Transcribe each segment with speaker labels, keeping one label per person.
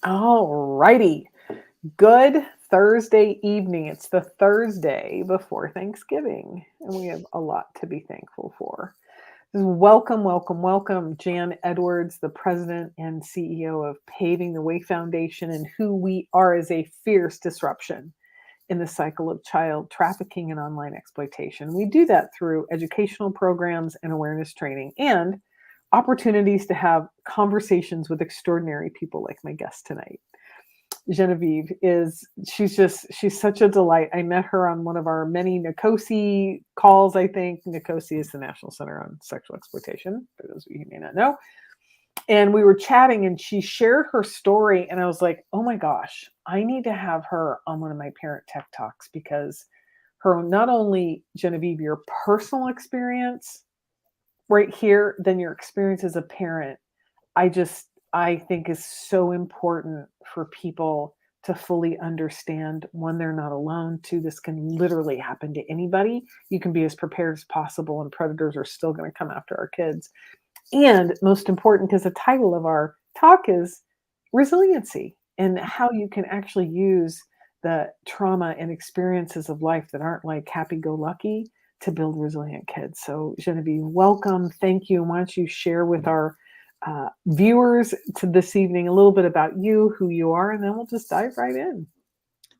Speaker 1: All righty. Good Thursday evening. It's the Thursday before Thanksgiving, and we have a lot to be thankful for. Welcome, welcome, welcome, Jan Edwards, the president and CEO of Paving the Way Foundation, and who we are as a fierce disruption in the cycle of child trafficking and online exploitation. We do that through educational programs and awareness training and opportunities to have conversations with extraordinary people like my guest tonight. Genevieve she's such a delight. I met her on one of our many NACOSI calls, I think. NACOSI is the National Center on Sexual Exploitation, for those of you who may not know. And we were chatting and she shared her story and I was like, oh my gosh, I need to have her on one of my parent tech talks because her, not only Genevieve, your personal experience right here, then your experience as a parent, I think is so important for people to fully understand. One, they're not alone. Two, this can literally happen to anybody. You can be as prepared as possible and predators are still going to come after our kids. And most important, because the title of our talk is resiliency and how you can actually use the trauma and experiences of life that aren't like happy-go-lucky to build resilient kids. So Genevieve, welcome. Thank you. Why don't you share with our viewers to this evening a little bit about you, who you are, and then we'll just dive right in.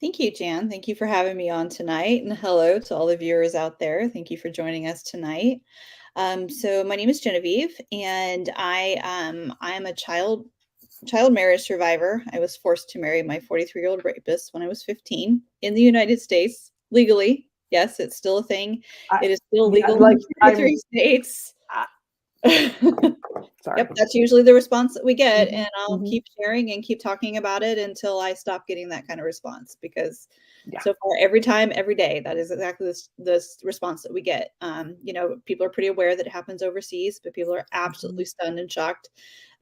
Speaker 2: Thank you, Jan. Thank you for having me on tonight. And hello to all the viewers out there. Thank you for joining us tonight. So my name is Genevieve, and I'm a child marriage survivor. I was forced to marry my 43-year-old rapist when I was 15 in the United States, legally. Yes, it's still a thing. It is still legal in 43 states.
Speaker 1: Sorry.
Speaker 2: Yep, that's usually the response that we get, and I'll keep sharing and keep talking about it until I stop getting that kind of response, because so far, every time, every day, that is exactly this response that we get. People are pretty aware that it happens overseas, but people are absolutely stunned and shocked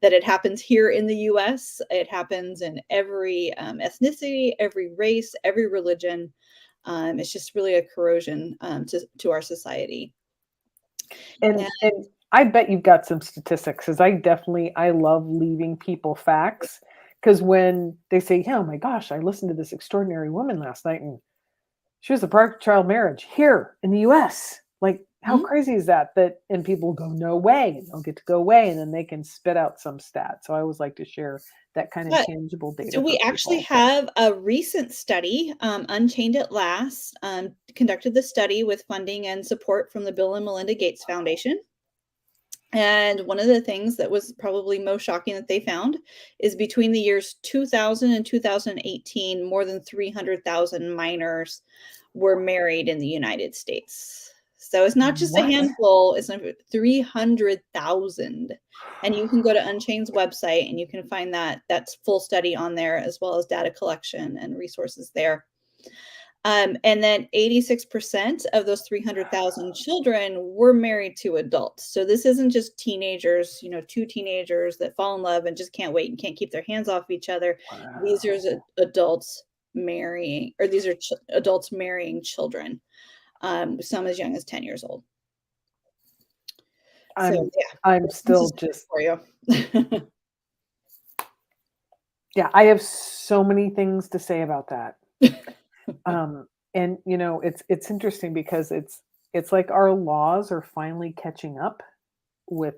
Speaker 2: that it happens here in the US. It happens in every ethnicity, every race, every religion. It's just really a corrosion to our society.
Speaker 1: And I bet you've got some statistics, because I love leaving people facts, because when they say, oh my gosh, I listened to this extraordinary woman last night and she was a product of child marriage here in the US. Like, how crazy is that? And people go, no way. And they'll get to go away and then they can spit out some stat. So I always like to share that kind of tangible data.
Speaker 2: So we actually have a recent study, Unchained at Last, conducted the study with funding and support from the Bill and Melinda Gates Foundation. And one of the things that was probably most shocking that they found is between the years 2000 and 2018, more than 300,000 minors were married in the United States. So it's not just a handful, it's 300,000. And you can go to Unchained's website and you can find that's full study on there, as well as data collection and resources there. And then 86% of those 300,000 children were married to adults. So this isn't just teenagers, two teenagers that fall in love and just can't wait and can't keep their hands off each other. Wow. These are adults marrying, or these are adults marrying children, some as young as 10 years old.
Speaker 1: I'm still just
Speaker 2: for you.
Speaker 1: Yeah, I have so many things to say about that. And it's interesting because it's like our laws are finally catching up with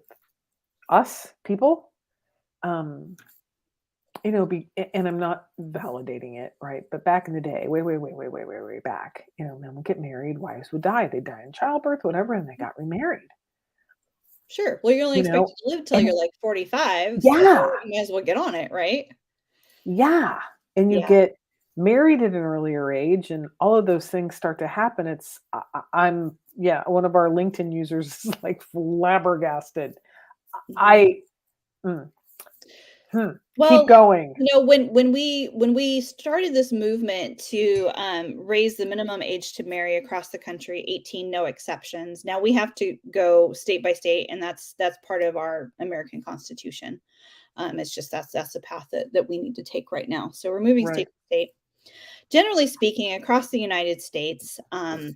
Speaker 1: us people. And I'm not validating it, right? But back in the day, way back, men would get married, wives would die. They'd die in childbirth, whatever, and they got remarried.
Speaker 2: Sure. Well, you're only expected to live till you're like 45.
Speaker 1: Yeah.
Speaker 2: So you might as well get on it, right?
Speaker 1: Yeah. And you get married at an earlier age and all of those things start to happen. One of our LinkedIn users is like flabbergasted. Keep going.
Speaker 2: When we started this movement to raise the minimum age to marry across the country, 18, no exceptions. Now we have to go state by state, and that's part of our American Constitution. It's just that's the path that we need to take right now. So we're moving state by state. Generally speaking, across the United States, the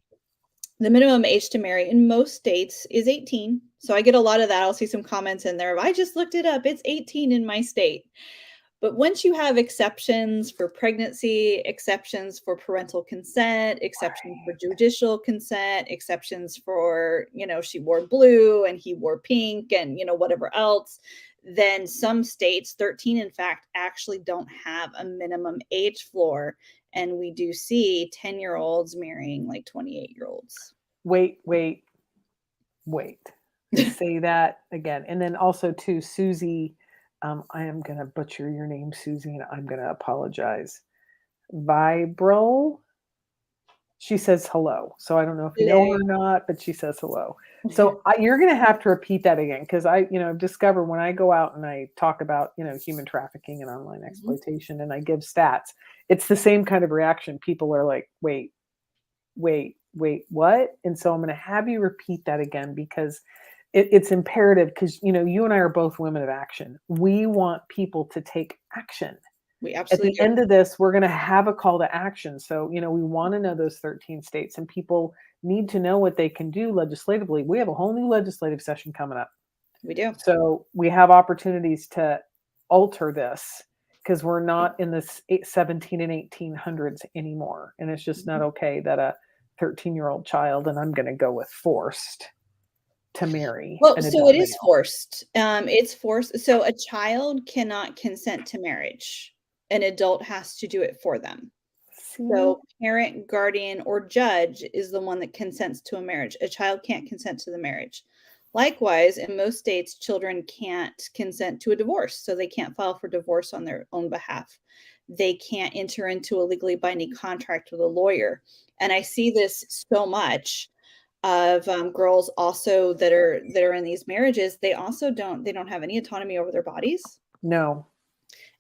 Speaker 2: minimum age to marry in most states is 18. So I get a lot of that. I'll see some comments in there. I just looked it up. It's 18 in my state. But once you have exceptions for pregnancy, exceptions for parental consent, exceptions for judicial consent, exceptions for, she wore blue and he wore pink and, whatever else, then some states, 13 in fact, actually don't have a minimum age floor. And we do see 10-year-olds marrying like 28-year-olds.
Speaker 1: Wait. Say that again. And then also to Susie, I am going to butcher your name, Susie, and I'm going to apologize. Vibril. She says hello. So I don't know if you know her or not, but she says hello. So you're going to have to repeat that again, because I've discovered when I go out and I talk about, human trafficking and online exploitation and I give stats, it's the same kind of reaction. People are like, wait, what? And so I'm going to have you repeat that again, because it's imperative, because, you and I are both women of action. We want people to take action.
Speaker 2: We
Speaker 1: At
Speaker 2: absolutely
Speaker 1: the end of this, we're going to have a call to action. So, we want to know those 13 states, and people need to know what they can do legislatively. We have a whole new legislative session coming up.
Speaker 2: We do.
Speaker 1: So we have opportunities to alter this, because we're not in this 17 and 1800s anymore. And it's just not okay that a 13-year-old child, and I'm going to go with forced, to marry.
Speaker 2: Well,
Speaker 1: an
Speaker 2: so
Speaker 1: adult
Speaker 2: it is
Speaker 1: male.
Speaker 2: forced. It's forced. So a child cannot consent to marriage. An adult has to do it for them.
Speaker 1: See?
Speaker 2: So parent, guardian, or judge is the one that consents to a marriage. A child can't consent to the marriage. Likewise, in most states, children can't consent to a divorce. So they can't file for divorce on their own behalf. They can't enter into a legally binding contract with a lawyer. And I see this so much of girls also that are in these marriages. They also don't have any autonomy over their bodies.
Speaker 1: No.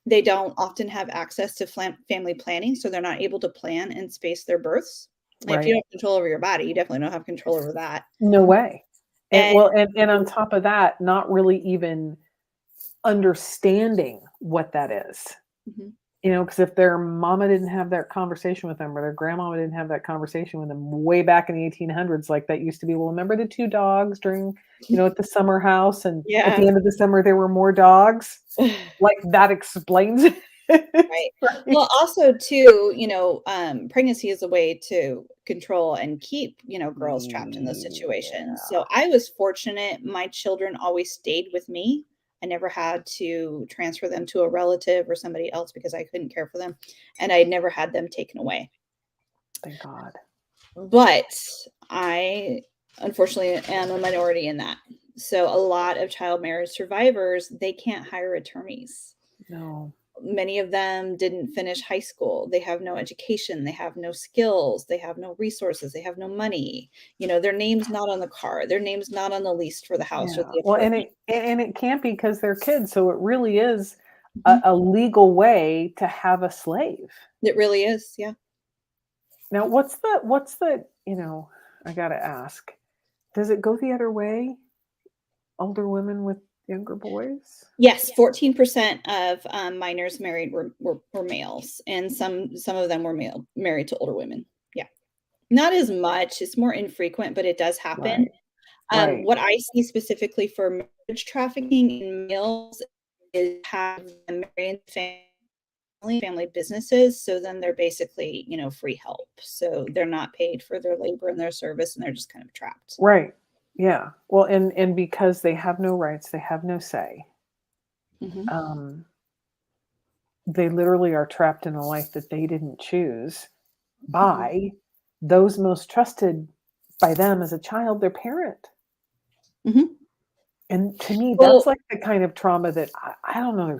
Speaker 2: They don't often have access to family planning, so they're not able to plan and space their births. Like, if you don't have control over your body, you definitely don't have control over that.
Speaker 1: No way.
Speaker 2: And
Speaker 1: And on top of that, not really even understanding what that is. Because if their mama didn't have that conversation with them, or their grandmama didn't have that conversation with them way back in the 1800s, like that used to be, well, remember the 2 dogs during, at the summer house, and at the end of the summer there were more dogs. Like, that explains it.
Speaker 2: Right. Well, also too, pregnancy is a way to control and keep, girls trapped in those situations. So I was fortunate. My children always stayed with me. I never had to transfer them to a relative or somebody else because I couldn't care for them. And I never had them taken away.
Speaker 1: Thank God.
Speaker 2: But I unfortunately am a minority in that. So a lot of child marriage survivors, they can't hire attorneys.
Speaker 1: No.
Speaker 2: Many of them didn't finish high school. They have no education. They have no skills. They have no resources. They have no money. Their name's not on the car. Their name's not on the lease for the house or the apartment.
Speaker 1: And it can't be, because they're kids. So it really is a legal way to have a slave.
Speaker 2: It really is. Yeah.
Speaker 1: Now, what's the, I got to ask, does it go the other way? Older women with younger boys?
Speaker 2: Yes, 14% of minors married were males, and some of them were married to older women. Yeah, not as much. It's more infrequent, but it does happen.
Speaker 1: Right.
Speaker 2: What I see specifically for marriage trafficking in males is have them marry family businesses. So then they're basically, free help. So they're not paid for their labor and their service, and they're just kind of trapped.
Speaker 1: Right. Yeah. Well, and because they have no rights, they have no say. They literally are trapped in a life that they didn't choose by those most trusted by them as a child, their parent. And to me, that's like the kind of trauma that I don't know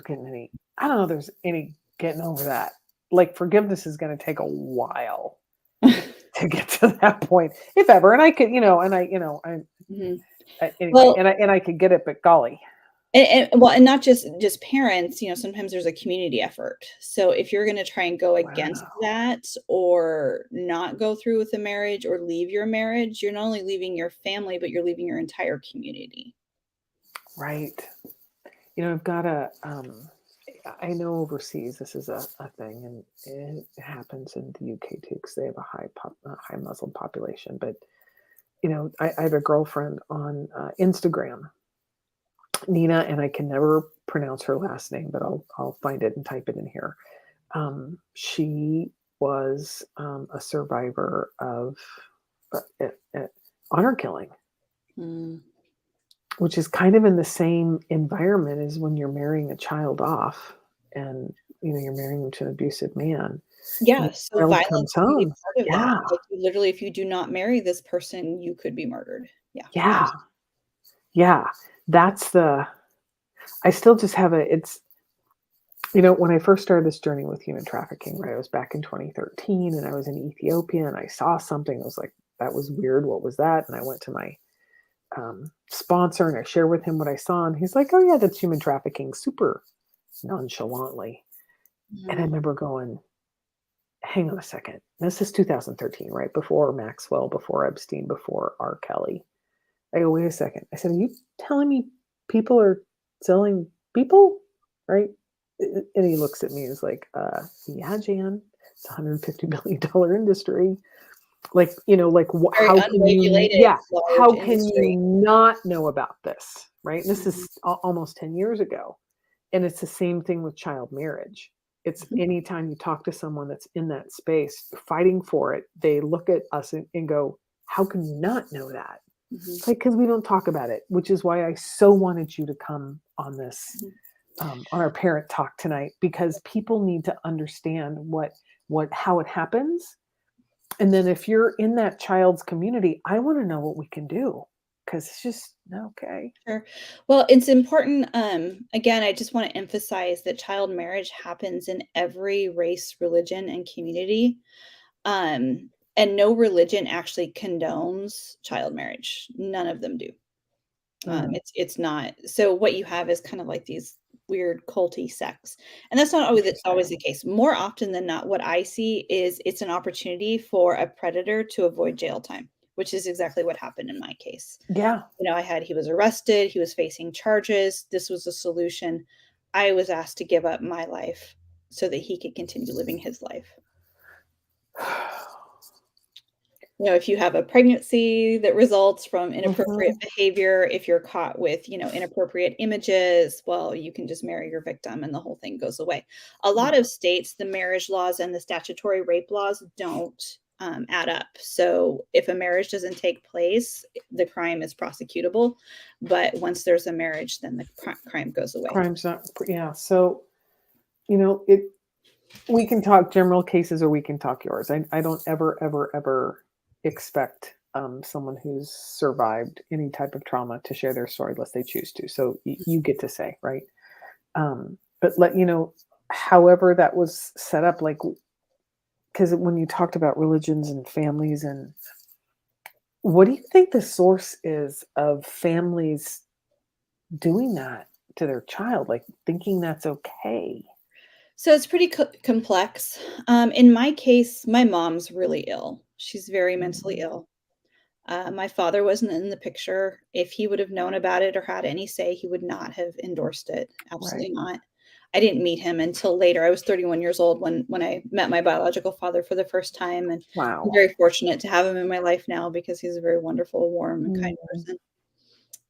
Speaker 1: there's any getting over that. Like, forgiveness is going to take a while to get to that point, if ever. And I could, anyway, and I could get it, but golly.
Speaker 2: And not just parents, sometimes there's a community effort. So if you're going to try and go against that, or not go through with the marriage, or leave your marriage, you're not only leaving your family, but you're leaving your entire community.
Speaker 1: Right. I've got I know overseas this is a thing, and it happens in the UK too, because they have a high Muslim population. But I have a girlfriend on Instagram, Nina, and I can never pronounce her last name, but I'll find it and type it in here. She was a survivor of honor killing,
Speaker 2: Mm.
Speaker 1: which is kind of in the same environment as when you're marrying a child off, and you're marrying them to an abusive man. And
Speaker 2: Yeah,
Speaker 1: the
Speaker 2: so
Speaker 1: child
Speaker 2: violence
Speaker 1: comes
Speaker 2: can be
Speaker 1: home.
Speaker 2: part of that.
Speaker 1: Yeah,
Speaker 2: Like, you literally, if you do not marry this person, you could be murdered. Yeah,
Speaker 1: yeah,
Speaker 2: abs
Speaker 1: yeah. That's the. I still just have a. It's when I first started this journey with human trafficking, right? I was back in 2013, and I was in Ethiopia, and I saw something. I was like, that was weird. What was that? And I went to my sponsor and I shared with him what I saw, and he's like, "Oh yeah, that's human trafficking," super nonchalantly. And I
Speaker 2: Mhm.
Speaker 1: remember going, "Hang on a second. This is 2013, right? Before Maxwell, before Epstein, before R. Kelly." I go, "Wait a second." I said, "Are you telling me people are selling people?" Right? And he looks at me and is like, yeah, Jan, it's a $150 billion industry. Like,
Speaker 2: Very
Speaker 1: how can you,
Speaker 2: unregulated,
Speaker 1: yeah,
Speaker 2: large
Speaker 1: how can you
Speaker 2: industry.
Speaker 1: not know about this? Right. And this
Speaker 2: Mhm,
Speaker 1: is almost 10 years ago. And it's the same thing with child marriage. It's
Speaker 2: mhm,
Speaker 1: anytime you talk to someone that's in that space fighting for it, they look at us and go, how can you not know that?
Speaker 2: mhm,
Speaker 1: It's like, because we don't talk about it, which is why I so wanted you to come on this,
Speaker 2: mhm.
Speaker 1: on our parent talk tonight, because people need to understand how it happens. And then if you're in that child's community, I want to know what we can do, because it's just okay.
Speaker 2: Sure. Well, it's important, again, I just wanna emphasize that child marriage happens in every race, religion, and community, and no religion actually condones child marriage. None of them do.
Speaker 1: Mm,
Speaker 2: It's not, so what you have is kind of like these weird culty sects, and that's not always
Speaker 1: interesting.
Speaker 2: the case. More often than not, what I see is it's an opportunity for a predator to avoid jail time, which is exactly what happened in my case.
Speaker 1: Yeah.
Speaker 2: He was arrested, he was facing charges, this was a solution. I was asked to give up my life so that he could continue living his life. If you have a pregnancy that results from inappropriate
Speaker 1: Mhm.
Speaker 2: behavior, if you're caught with, inappropriate images, well, you can just marry your victim and the whole thing goes away. A lot
Speaker 1: Yeah.
Speaker 2: of states, the marriage laws and the statutory rape laws don't add up. So if a marriage doesn't take place, the crime is prosecutable. But once there's a marriage, then the crime goes away.
Speaker 1: Crime's not, yeah. So, it, we can talk general cases or we can talk yours. I don't ever, ever, ever expect someone who's survived any type of trauma to share their story unless they choose to. So you get to say, right? But however that was set up, like, because when you talked about religions and families, and what do you think the source is of families doing that to their child, like thinking that's okay?
Speaker 2: So it's pretty complex. In my case, my mom's really ill. She's very mentally
Speaker 1: Mm,
Speaker 2: ill. My father wasn't in the picture. If he would have known about it or had any say, he would not have endorsed it.
Speaker 1: right.
Speaker 2: Absolutely not. I didn't meet him until later. I was 31 years old when I met my biological father for the first time, and I'm
Speaker 1: Wow.
Speaker 2: very fortunate to have him in my life now because he's a very wonderful, warm, and kind
Speaker 1: Mm,
Speaker 2: person.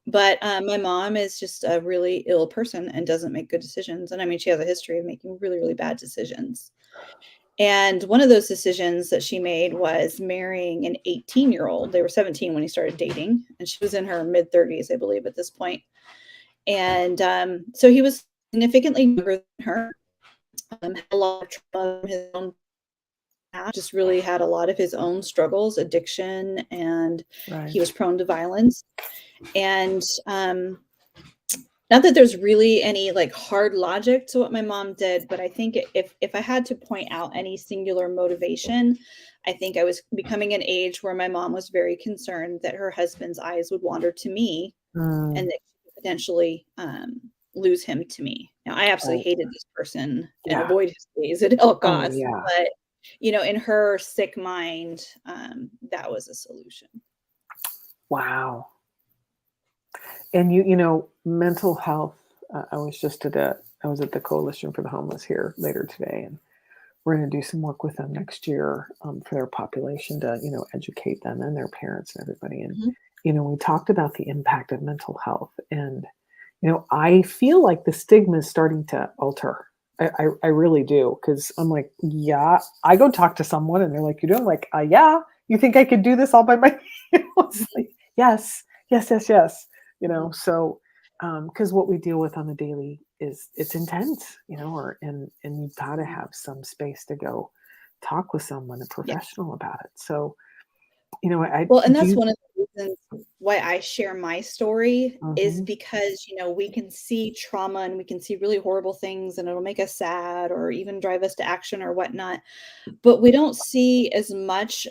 Speaker 2: But my mom is just a really ill person and doesn't make good decisions. And I mean, she has a history of making really, really bad decisions. And one of those decisions that she made was marrying an 18-year-old. They were 17 when he started dating, and she was in her mid 30s, I believe, at this point. And so he was significantly younger than her, had a lot of trauma from his own past, just really had a lot of his own struggles, addiction, and he
Speaker 1: right.
Speaker 2: was prone to violence. And not that there's really any like hard logic to what my mom did, but I think if I had to point out any singular motivation, I think I was becoming an age where my mom was very concerned that her husband's eyes would wander to me and
Speaker 1: Mm,
Speaker 2: that she could potentially lose him to me. Now, I absolutely
Speaker 1: right.
Speaker 2: hated this person and
Speaker 1: Yeah.
Speaker 2: avoid his gaze at all
Speaker 1: Oh,
Speaker 2: costs,
Speaker 1: yeah.
Speaker 2: but in her sick mind, that was a solution.
Speaker 1: Wow. And mental health. I was at the Coalition for the Homeless here later today, and we're going to do some work with them next year for their population to, educate them and their parents and everybody. And,
Speaker 2: Mhm.
Speaker 1: we talked about the impact of mental health. And, I feel like the stigma is starting to alter. I really do, because I'm like, yeah, I go talk to someone and they're like, you do? I'm like, yeah, you think I could do this all by myself? It's like, yes, yes, yes, yes.
Speaker 2: Mhm.
Speaker 1: So because what we deal with on the daily is it's intense, and you've got to
Speaker 2: Mhm.
Speaker 1: have some space to go talk with someone, a
Speaker 2: Yeah.
Speaker 1: professional about it. So, I
Speaker 2: Well, and that's
Speaker 1: do.
Speaker 2: one of the reasons why I share my story is
Speaker 1: Mhm.
Speaker 2: because, we can see trauma and we can see really horrible things and it'll make us sad or even drive us to action or whatnot, but we don't see as much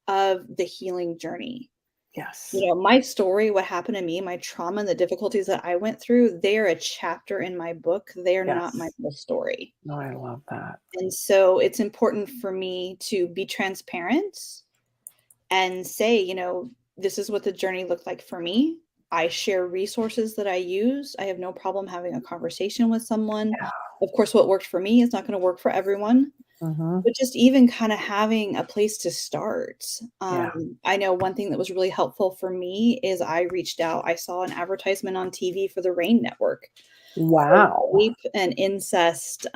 Speaker 2: of the healing journey.
Speaker 1: Yes.
Speaker 2: My story, what happened to me, my trauma and the difficulties that I went through, they are a chapter in my book. They are not my
Speaker 1: Yes.
Speaker 2: whole story.
Speaker 1: No, I love that.
Speaker 2: And so it's important for me to be transparent and say, this is what the journey looked like for me. I share resources that I use. I have no problem having a conversation with someone.
Speaker 1: Yeah.
Speaker 2: Of course, what worked for me is not going to work for everyone,
Speaker 1: Mhm.
Speaker 2: but just even kind of having a place to start.
Speaker 1: Yeah.
Speaker 2: I know one thing that was really helpful for me is I reached out. I saw an advertisement on TV for the RAIN Network,
Speaker 1: Wow.
Speaker 2: rape and incest,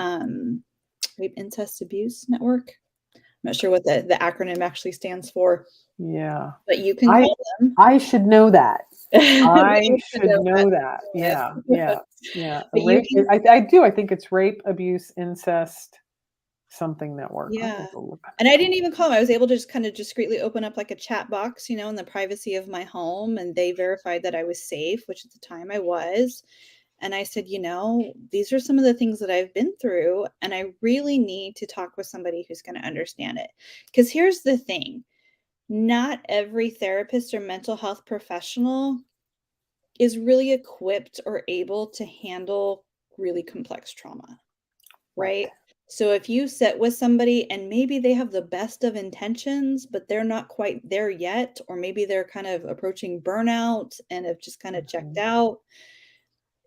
Speaker 2: rape, incest, abuse network. I'm not sure what the acronym actually stands for,
Speaker 1: Yeah.
Speaker 2: but you can
Speaker 1: I
Speaker 2: call them.
Speaker 1: I should know that. I
Speaker 2: You should
Speaker 1: should
Speaker 2: know
Speaker 1: know that. Yeah.
Speaker 2: that.
Speaker 1: Yeah. Yeah.
Speaker 2: But you
Speaker 1: Rape.
Speaker 2: can
Speaker 1: I do. I think it's rape, abuse, incest, something network. I'll
Speaker 2: yeah.
Speaker 1: take a look.
Speaker 2: And I didn't even call them. I was able to just kind of discreetly open up like a chat box, in the privacy of my home, and they verified that I was safe, which at the time I was. And I said, these are some of the things that I've been through, and I really need to talk with somebody who's going to understand it. Because here's the thing, not every therapist or mental health professional is really equipped or able to handle really complex trauma,
Speaker 1: Right.
Speaker 2: right? So if you sit with somebody and maybe they have the best of intentions, but they're not quite there yet, or maybe they're kind of approaching burnout and have just kind of checked
Speaker 1: Mhm.
Speaker 2: out,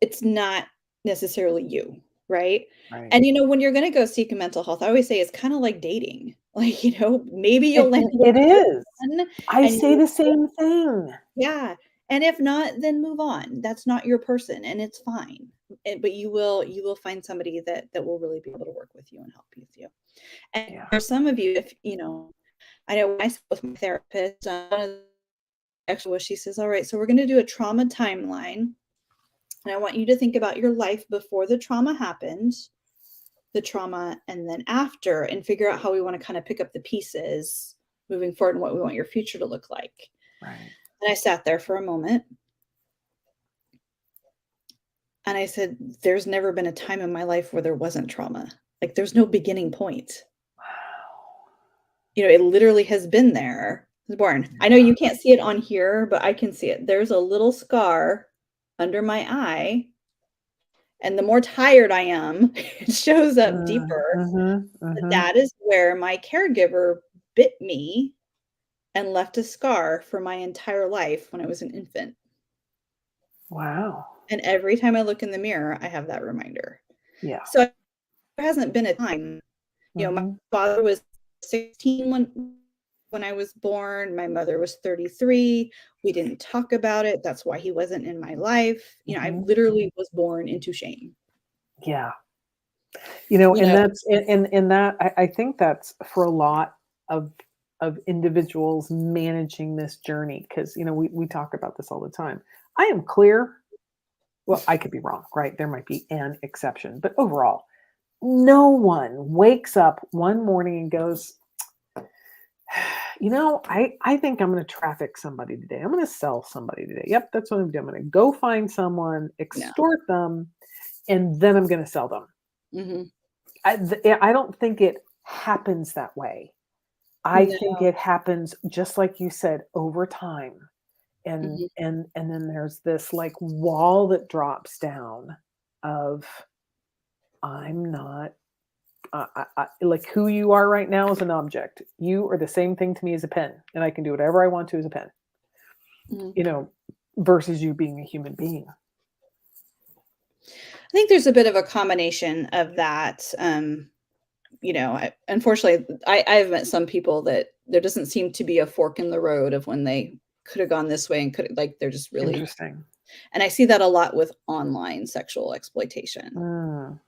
Speaker 2: it's not necessarily you, right?
Speaker 1: Right.
Speaker 2: And when you're going to go seek a mental health, I always say it's kind of like dating. Like, maybe you'll land with
Speaker 1: It
Speaker 2: the right
Speaker 1: is.
Speaker 2: one
Speaker 1: I
Speaker 2: and
Speaker 1: say
Speaker 2: you
Speaker 1: the same thing.
Speaker 2: yeah. And if not, then move on. That's not your person and it's fine. But you will find somebody that will really be able to work with you and help you with you. And
Speaker 1: Yeah.
Speaker 2: for some of you, if I know when I spoke with my therapist, one of the actually was she says, all right, so we're going to do a trauma timeline. And I want you to think about your life before the trauma happened, the trauma, and then after, and figure out how we want to kind of pick up the pieces moving forward and what we want your future to look like.
Speaker 1: Right.
Speaker 2: And I sat there for a moment and I said, there's never been a time in my life where there wasn't trauma. Like there's no beginning point.
Speaker 1: Wow.
Speaker 2: It literally has been there. It was born. I know you can't see it on here, but I can see it. There's a little scar under my eye. And the more tired I am, it shows up deeper.
Speaker 1: Mhm.
Speaker 2: But
Speaker 1: Mhm.
Speaker 2: that is where my caregiver bit me and left a scar for my entire life when I was an infant.
Speaker 1: Wow.
Speaker 2: And every time I look in the mirror, I have that reminder.
Speaker 1: Yeah.
Speaker 2: So there hasn't been a time, my
Speaker 1: Mhm.
Speaker 2: father was 16 when I was born. My mother was 33. We didn't talk about it. That's why he wasn't in my life. I
Speaker 1: Mhm.
Speaker 2: literally was born into shame.
Speaker 1: Yeah.
Speaker 2: You
Speaker 1: And
Speaker 2: know,
Speaker 1: that's and that I think that's for a lot of individuals managing this journey, because we talk about this all the time. I am clear. Well, I could be wrong, right? There might be an exception, but overall, no one wakes up one morning and goes, I think I'm going to traffic somebody today. I'm going to sell somebody today. Yep, that's what I'm doing. I'm going to go find someone,
Speaker 2: no.
Speaker 1: extort them, and then I'm going to sell them.
Speaker 2: Mhm.
Speaker 1: I don't think it happens that way. I
Speaker 2: No.
Speaker 1: think it happens just like you said, over time. And
Speaker 2: Mhm.
Speaker 1: and then there's this like wall that drops down of I'm not like who you are right now is an object. You are the same thing to me as a pen, and I can do whatever I want to as a pen.
Speaker 2: Mhm.
Speaker 1: You know, versus you being a human being.
Speaker 2: I think there's a bit of a combination of that. Unfortunately, I've met some people that there doesn't seem to be a fork in the road of when they could have gone this way and could like they're just really
Speaker 1: Interesting.
Speaker 2: And I see that a lot with online sexual exploitation.
Speaker 1: Mm,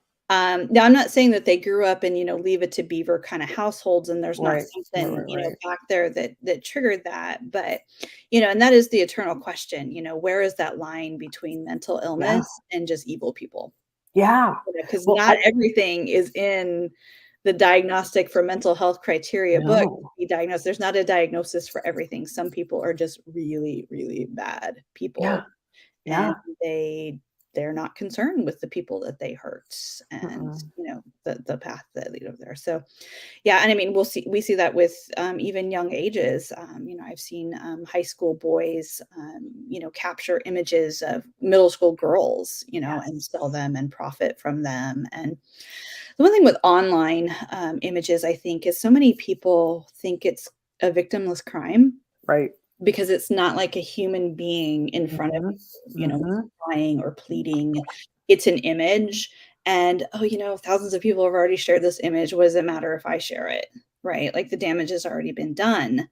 Speaker 2: Now I'm not saying that they grew up in, Leave It to Beaver kind of households and there's not
Speaker 1: right, right,
Speaker 2: something,
Speaker 1: right, right.
Speaker 2: back there that triggered that. But, and that is the eternal question, where is that line between mental
Speaker 1: Yeah,
Speaker 2: illness and just evil people?
Speaker 1: yeah.
Speaker 2: Because
Speaker 1: Well,
Speaker 2: not everything is in the diagnostic for mental health criteria book to
Speaker 1: no.
Speaker 2: be diagnosed. There's not a diagnosis for everything. Some people are just really, really bad
Speaker 1: Yeah,
Speaker 2: people, and
Speaker 1: yeah.
Speaker 2: they're not concerned with the people that they hurt and,
Speaker 1: Mm-mm.
Speaker 2: the path that lead over there. So, yeah, and I mean, we see that with, even young ages. I've seen, high school boys, capture images of middle school girls, and
Speaker 1: Yes,
Speaker 2: sell them and profit from them. And the one thing with online, images, I think, is so many people think it's a victimless crime
Speaker 1: right.
Speaker 2: because it's not like a human being in front of
Speaker 1: Mhm,
Speaker 2: you,
Speaker 1: mhm.
Speaker 2: crying or pleading. It's an image, and, oh, thousands of people have already shared this image. What does it matter if I share it, right? Like, the damage has already been done.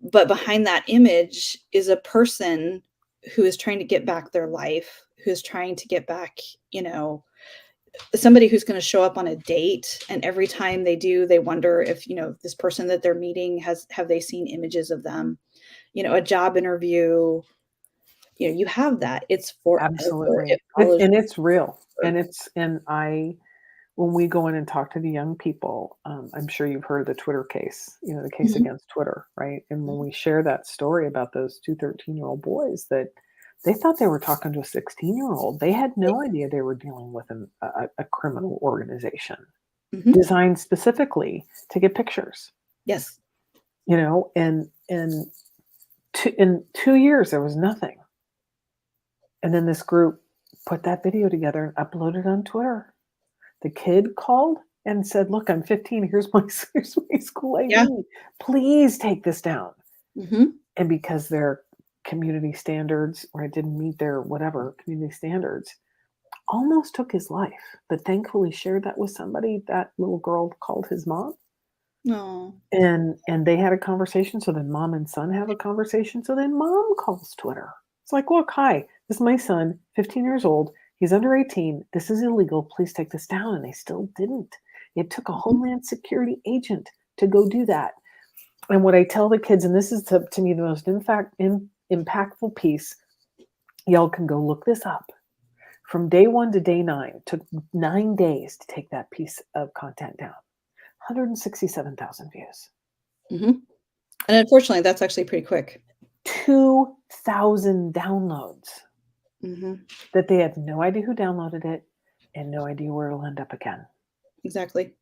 Speaker 2: But behind that image is a person who is trying to get back their life, who is trying to get back, you know, somebody who's gonna show up on a date, and every time they do, they wonder if, this person that they're meeting have they seen images of them? A job interview, you have that. It's forever.
Speaker 1: Absolutely.
Speaker 2: It follows
Speaker 1: And it's real.
Speaker 2: you
Speaker 1: And
Speaker 2: forever.
Speaker 1: when we go in and talk to the young people, I'm sure you've heard the Twitter case, the case
Speaker 2: Mhm,
Speaker 1: against Twitter, right? And when
Speaker 2: mhm.
Speaker 1: we share that story about those 2 13-year-old boys that they thought they were talking to a 16-year-old, they had no idea they were dealing with a criminal organization
Speaker 2: Mhm.
Speaker 1: designed specifically to get pictures,
Speaker 2: Yes.
Speaker 1: and in 2 years there was nothing. And then this group put that video together and uploaded on Twitter. The kid called and said, "Look, I'm 15. Here's my school
Speaker 2: Yeah.
Speaker 1: ID. Please take this down."
Speaker 2: Mhm.
Speaker 1: And because their community standards, or it didn't meet their whatever community standards, almost took his life. But thankfully shared that with somebody. That little girl called his mom,
Speaker 2: Aw.
Speaker 1: and they had a conversation. So then mom and son have a conversation. So then mom calls Twitter. It's like, "Look, hi, this is my son, 15 years old. He's under 18. This is illegal. Please take this down." And they still didn't. It took a
Speaker 2: Mhm.
Speaker 1: Homeland Security agent to go do that. And what I tell the kids, and this is to me the most impactful piece, y'all can go look this up. From day 1 to day 9, it took 9 days to take that piece of content down. 167,000 views.
Speaker 2: Mhm. And unfortunately, that's actually pretty quick.
Speaker 1: 2,000 downloads
Speaker 2: Mhm.
Speaker 1: that they had no idea who downloaded it and no idea where it'll end up again.
Speaker 2: Exactly.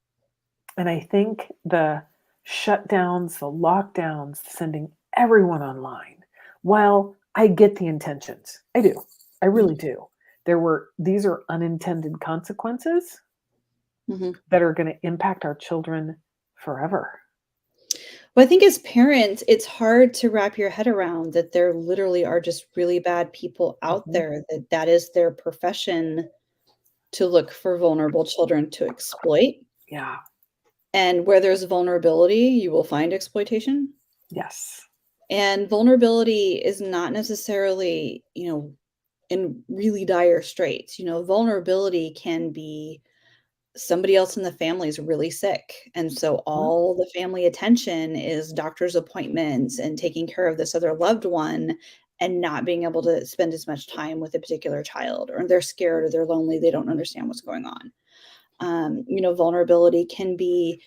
Speaker 1: And I think the shutdowns, the lockdowns, sending everyone online, while I get the intentions, I do. I really
Speaker 2: Mhm.
Speaker 1: do. These are unintended consequences
Speaker 2: Mhm.
Speaker 1: that are going to impact our children forever.
Speaker 2: Well, I think as parents, it's hard to wrap your head around that there literally are just really bad people out
Speaker 1: Mhm.
Speaker 2: there, that is their profession to look for vulnerable children to exploit.
Speaker 1: Yeah.
Speaker 2: And where there's vulnerability, you will find exploitation.
Speaker 1: Yes.
Speaker 2: And vulnerability is not necessarily, in really dire straits. Vulnerability can be somebody else in the family is really sick. And so
Speaker 1: Mhm.
Speaker 2: all the family attention is doctor's appointments and taking care of this other loved one and not being able to spend as much time with a particular child, or they're scared or they're lonely, they don't understand what's going on. Vulnerability can be,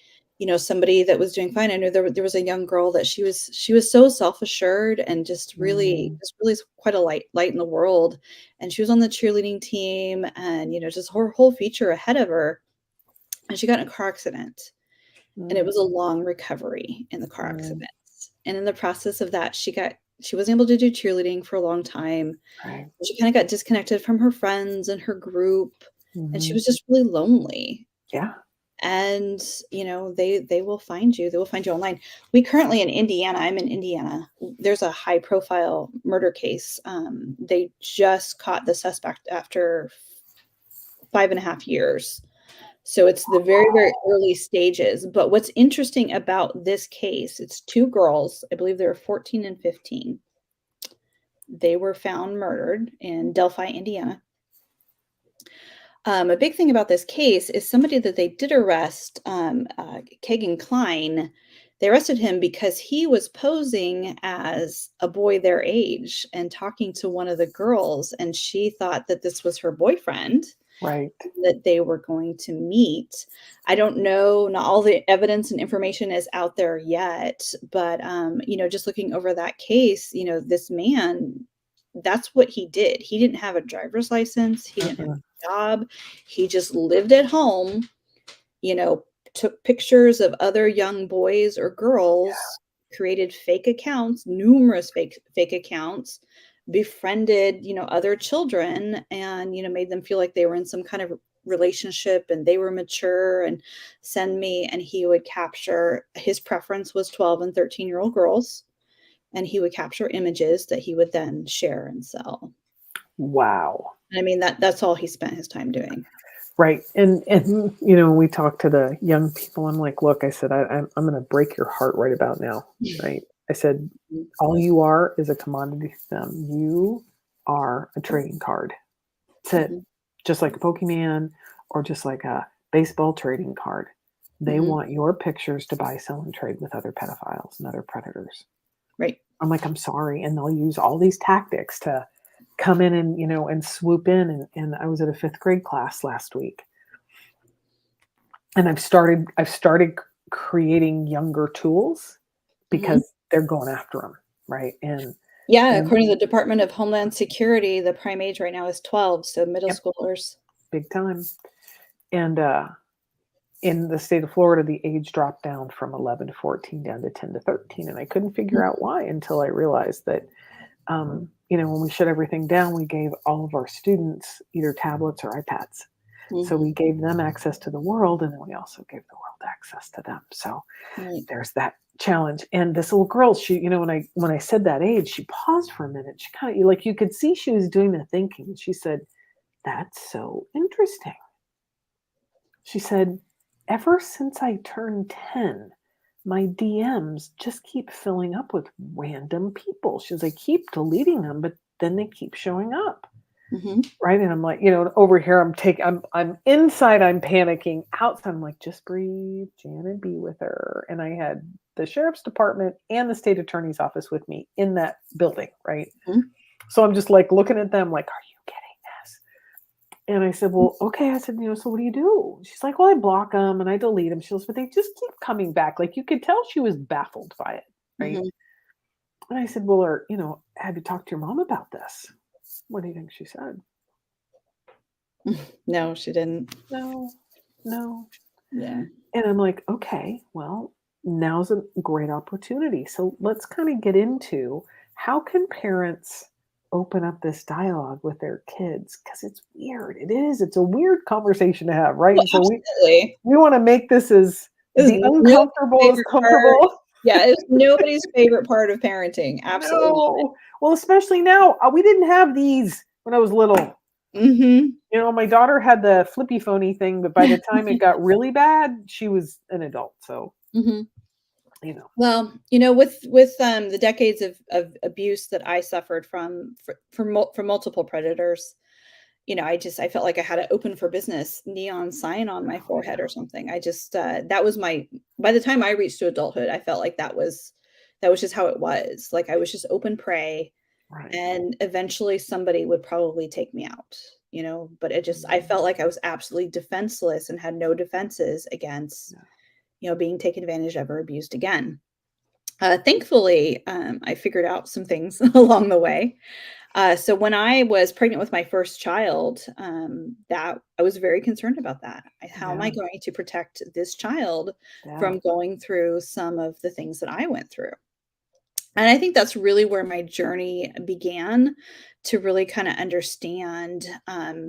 Speaker 2: somebody that was doing fine. I know there was a young girl that she was so self-assured and
Speaker 1: Mm.
Speaker 2: just really quite a light in the world. And she was on the cheerleading team and, just her whole future ahead of her. And she got in a car accident, and it
Speaker 1: Mm.
Speaker 2: was a long recovery in the car
Speaker 1: Mm.
Speaker 2: accident. And in the process of that, she wasn't able to do cheerleading for a long time.
Speaker 1: Right.
Speaker 2: She kinda got disconnected from her friends and her group, and she
Speaker 1: Mhm.
Speaker 2: was just really lonely.
Speaker 1: Yeah.
Speaker 2: And, they will find you. They will find you online. We currently in Indiana, I'm in Indiana, there's a high profile murder case. They just caught the suspect after 5.5 years. So it's the very, very early stages. But what's interesting about this case, it's 2 girls, I believe they were 14 and 15. They were found murdered in Delphi, Indiana. A big thing about this case is somebody that they did arrest, Kagan Klein. They arrested him because he was posing as a boy their age and talking to one of the girls, and she thought that this was her boyfriend
Speaker 1: Right.
Speaker 2: that they were going to meet. I don't know, not all the evidence and information is out there yet, but just looking over that case, this man, that's what he did. He didn't have a driver's license, he didn't have
Speaker 1: Mm-mm.
Speaker 2: a job. He just lived at home, you know, took pictures of other young boys or girls, created fake accounts, numerous fake accounts, befriended, other children and, made them feel like they were in some kind of relationship and they were mature and send me and he would capture his preference was 12 and 13-year-old girls and he would capture images that he would then share and sell.
Speaker 1: Wow.
Speaker 2: I mean that's all he spent his time doing.
Speaker 1: Right. And when we talk to the young people, I'm like, look, I said, I'm going to break your heart right about now. Right. I said, all you are is a commodity to them. You are a trading card. That's it.
Speaker 2: Mhm,
Speaker 1: Just like a Pokemon or just like a baseball trading card. They
Speaker 2: mhm,
Speaker 1: want your pictures to buy, sell, and trade with other pedophiles and other predators.
Speaker 2: right.
Speaker 1: I'm like, I'm sorry. And they'll use all these tactics to come in and swoop in. And I was at a fifth grade class last week. And I've started creating younger tools
Speaker 2: Mhm.
Speaker 1: because they're going after them. Right.
Speaker 2: Yeah,
Speaker 1: And
Speaker 2: according to the Department of Homeland Security, the prime age right now is 12, so middle
Speaker 1: yep,
Speaker 2: schoolers.
Speaker 1: big time. And in the state of Florida, the age dropped down from 11 to 14 down to 10 to 13. And I couldn't figure out why until I realized that, when we shut everything down, we gave all of our students either tablets or iPads. So we
Speaker 2: Mhm,
Speaker 1: gave them access to the world, and then we also gave the world access to them. So
Speaker 2: right.
Speaker 1: there's that challenge. And this little girl, she, when I said that age, she paused for a minute. She kind of like you could see she was doing the thinking. She said, "That's so interesting." She said, "Ever since I turned 10, my DMs just keep filling up with random people." She's like, "Keep deleting them, but then they keep showing up."
Speaker 2: Mhm.
Speaker 1: Right? And I'm like, over here I'm inside, I'm panicking. Outside, I'm like, just breathe, Janet, be with her. And I had the sheriff's department and the state attorney's office with me in that building, right?
Speaker 2: Mhm.
Speaker 1: So I'm just like looking at them like, are you kidding this? And I said, well, okay. I said, so what do you do? She's like, well, I block them and I delete them. She goes, but they just keep coming back. Like you could tell she was baffled by it, right?
Speaker 2: Mhm.
Speaker 1: And I said, well, have you talked to your mom about this? What do you think she said?
Speaker 2: No, she didn't.
Speaker 1: No, no.
Speaker 2: Yeah.
Speaker 1: And I'm like, okay, well, now's a great opportunity. So let's kind of get into how can parents open up this dialogue with their kids? Because it's weird. It is. It's a weird conversation to have, right?
Speaker 2: Well,
Speaker 1: And so
Speaker 2: absolutely.
Speaker 1: we want to make this as
Speaker 2: This is
Speaker 1: the
Speaker 2: nobody's
Speaker 1: uncomfortable as
Speaker 2: favorite part.
Speaker 1: comfortable.
Speaker 2: Yeah, it's nobody's favorite part of parenting. Absolutely
Speaker 1: No. Well, especially now, we didn't have these when I was little.
Speaker 2: not. Mhm.
Speaker 1: My daughter had the flippy phony thing, but by the time it got really bad, she was an adult. So,
Speaker 2: Mhm.
Speaker 1: you know.
Speaker 2: Well, with the decades of abuse that I suffered from multiple predators, I felt like I had an open for business neon sign on my
Speaker 1: Oh,
Speaker 2: forehead
Speaker 1: yeah.
Speaker 2: or something. That was by the time I reached to adulthood, I felt like that was just how it was. Like I was just open prey
Speaker 1: Right.
Speaker 2: and eventually somebody would probably take me out, but I felt like I was absolutely defenseless and had no defenses against,
Speaker 1: Yeah.
Speaker 2: being taken advantage of or abused again. Thankfully, I figured out some things along the way. So when I was pregnant with my first child, that I was very concerned about that. How am I
Speaker 1: Yeah.
Speaker 2: going to protect this child
Speaker 1: Yeah.
Speaker 2: from going through some of the things that I went through? And I think that's really where my journey began to really kind of understand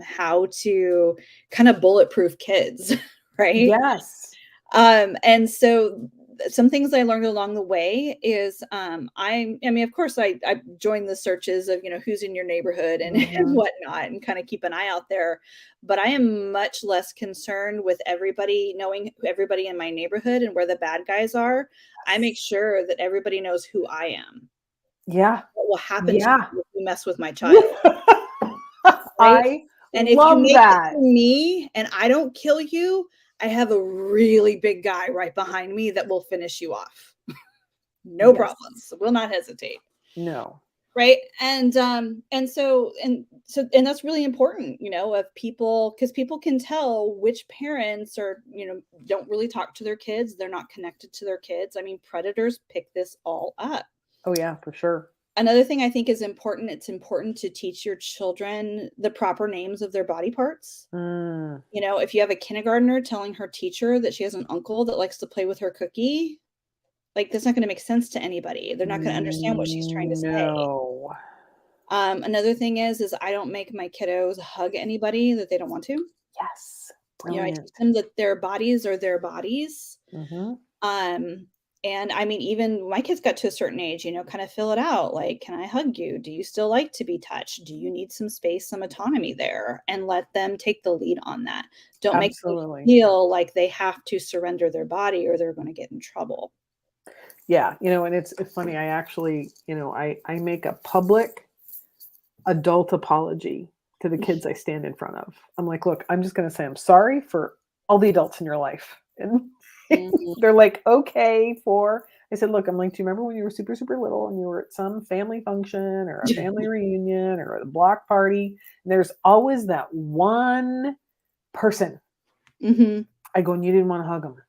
Speaker 2: how to kind of bulletproof kids, right?
Speaker 1: Yes.
Speaker 2: And so some things I learned along the way is I mean, of course, I joined the searches of, who's in your neighborhood and, and
Speaker 1: Mhm.
Speaker 2: whatnot and kind of keep an eye out there. But I am much less concerned with everybody knowing who everybody in my neighborhood and where the bad guys are. I make
Speaker 1: Yes.
Speaker 2: sure that everybody knows who I am.
Speaker 1: Yeah.
Speaker 2: What will happen to
Speaker 1: Yeah.
Speaker 2: you if you mess with my child, right?
Speaker 1: I
Speaker 2: And if you
Speaker 1: love
Speaker 2: make it
Speaker 1: that.
Speaker 2: to me and I don't kill you, I have a really big guy right behind me that will finish you off. No
Speaker 1: Yes.
Speaker 2: problems. Will not hesitate.
Speaker 1: No.
Speaker 2: Right. And that's really important, of people, because people can tell which parents are, don't really talk to their kids. They're not connected to their kids. I mean, predators pick this all up.
Speaker 1: Oh, yeah, for sure.
Speaker 2: Another thing I think is important, it's important to teach your children the proper names of their body parts.
Speaker 1: Mm,
Speaker 2: If you have a kindergartner telling her teacher that she has an uncle that likes to play with her cookie, like, that's not going to make sense to anybody. They're not going to understand what she's trying to say.
Speaker 1: no.
Speaker 2: Another thing is I don't make my kiddos hug anybody that they don't want to.
Speaker 1: Yes.
Speaker 2: I teach
Speaker 1: Brilliant.
Speaker 2: them that their bodies are their bodies.
Speaker 1: Mhm.
Speaker 2: Um, and I mean, even my kids got to a certain age, kind of fill it out. Like, can I hug you? Do you still like to be touched? Do you need some space, some autonomy there? And let them take the lead on that. Don't make them
Speaker 1: Absolutely.
Speaker 2: feel like they have to surrender their body or they're going to get in trouble.
Speaker 1: Yeah, and it's funny, I actually, I make a public adult apology to the kids I stand in front of. I'm like, "Look, I'm just gonna say I'm sorry for all the adults in your life." And
Speaker 2: Mhm.
Speaker 1: they're like, "Okay, for" I said, "Look," I'm like, "Do you remember when you were super, super little and you were at some family function or a family reunion or a block party, and there's always that one person."
Speaker 2: Mhm.
Speaker 1: I go, "And you didn't wanna hug hug them."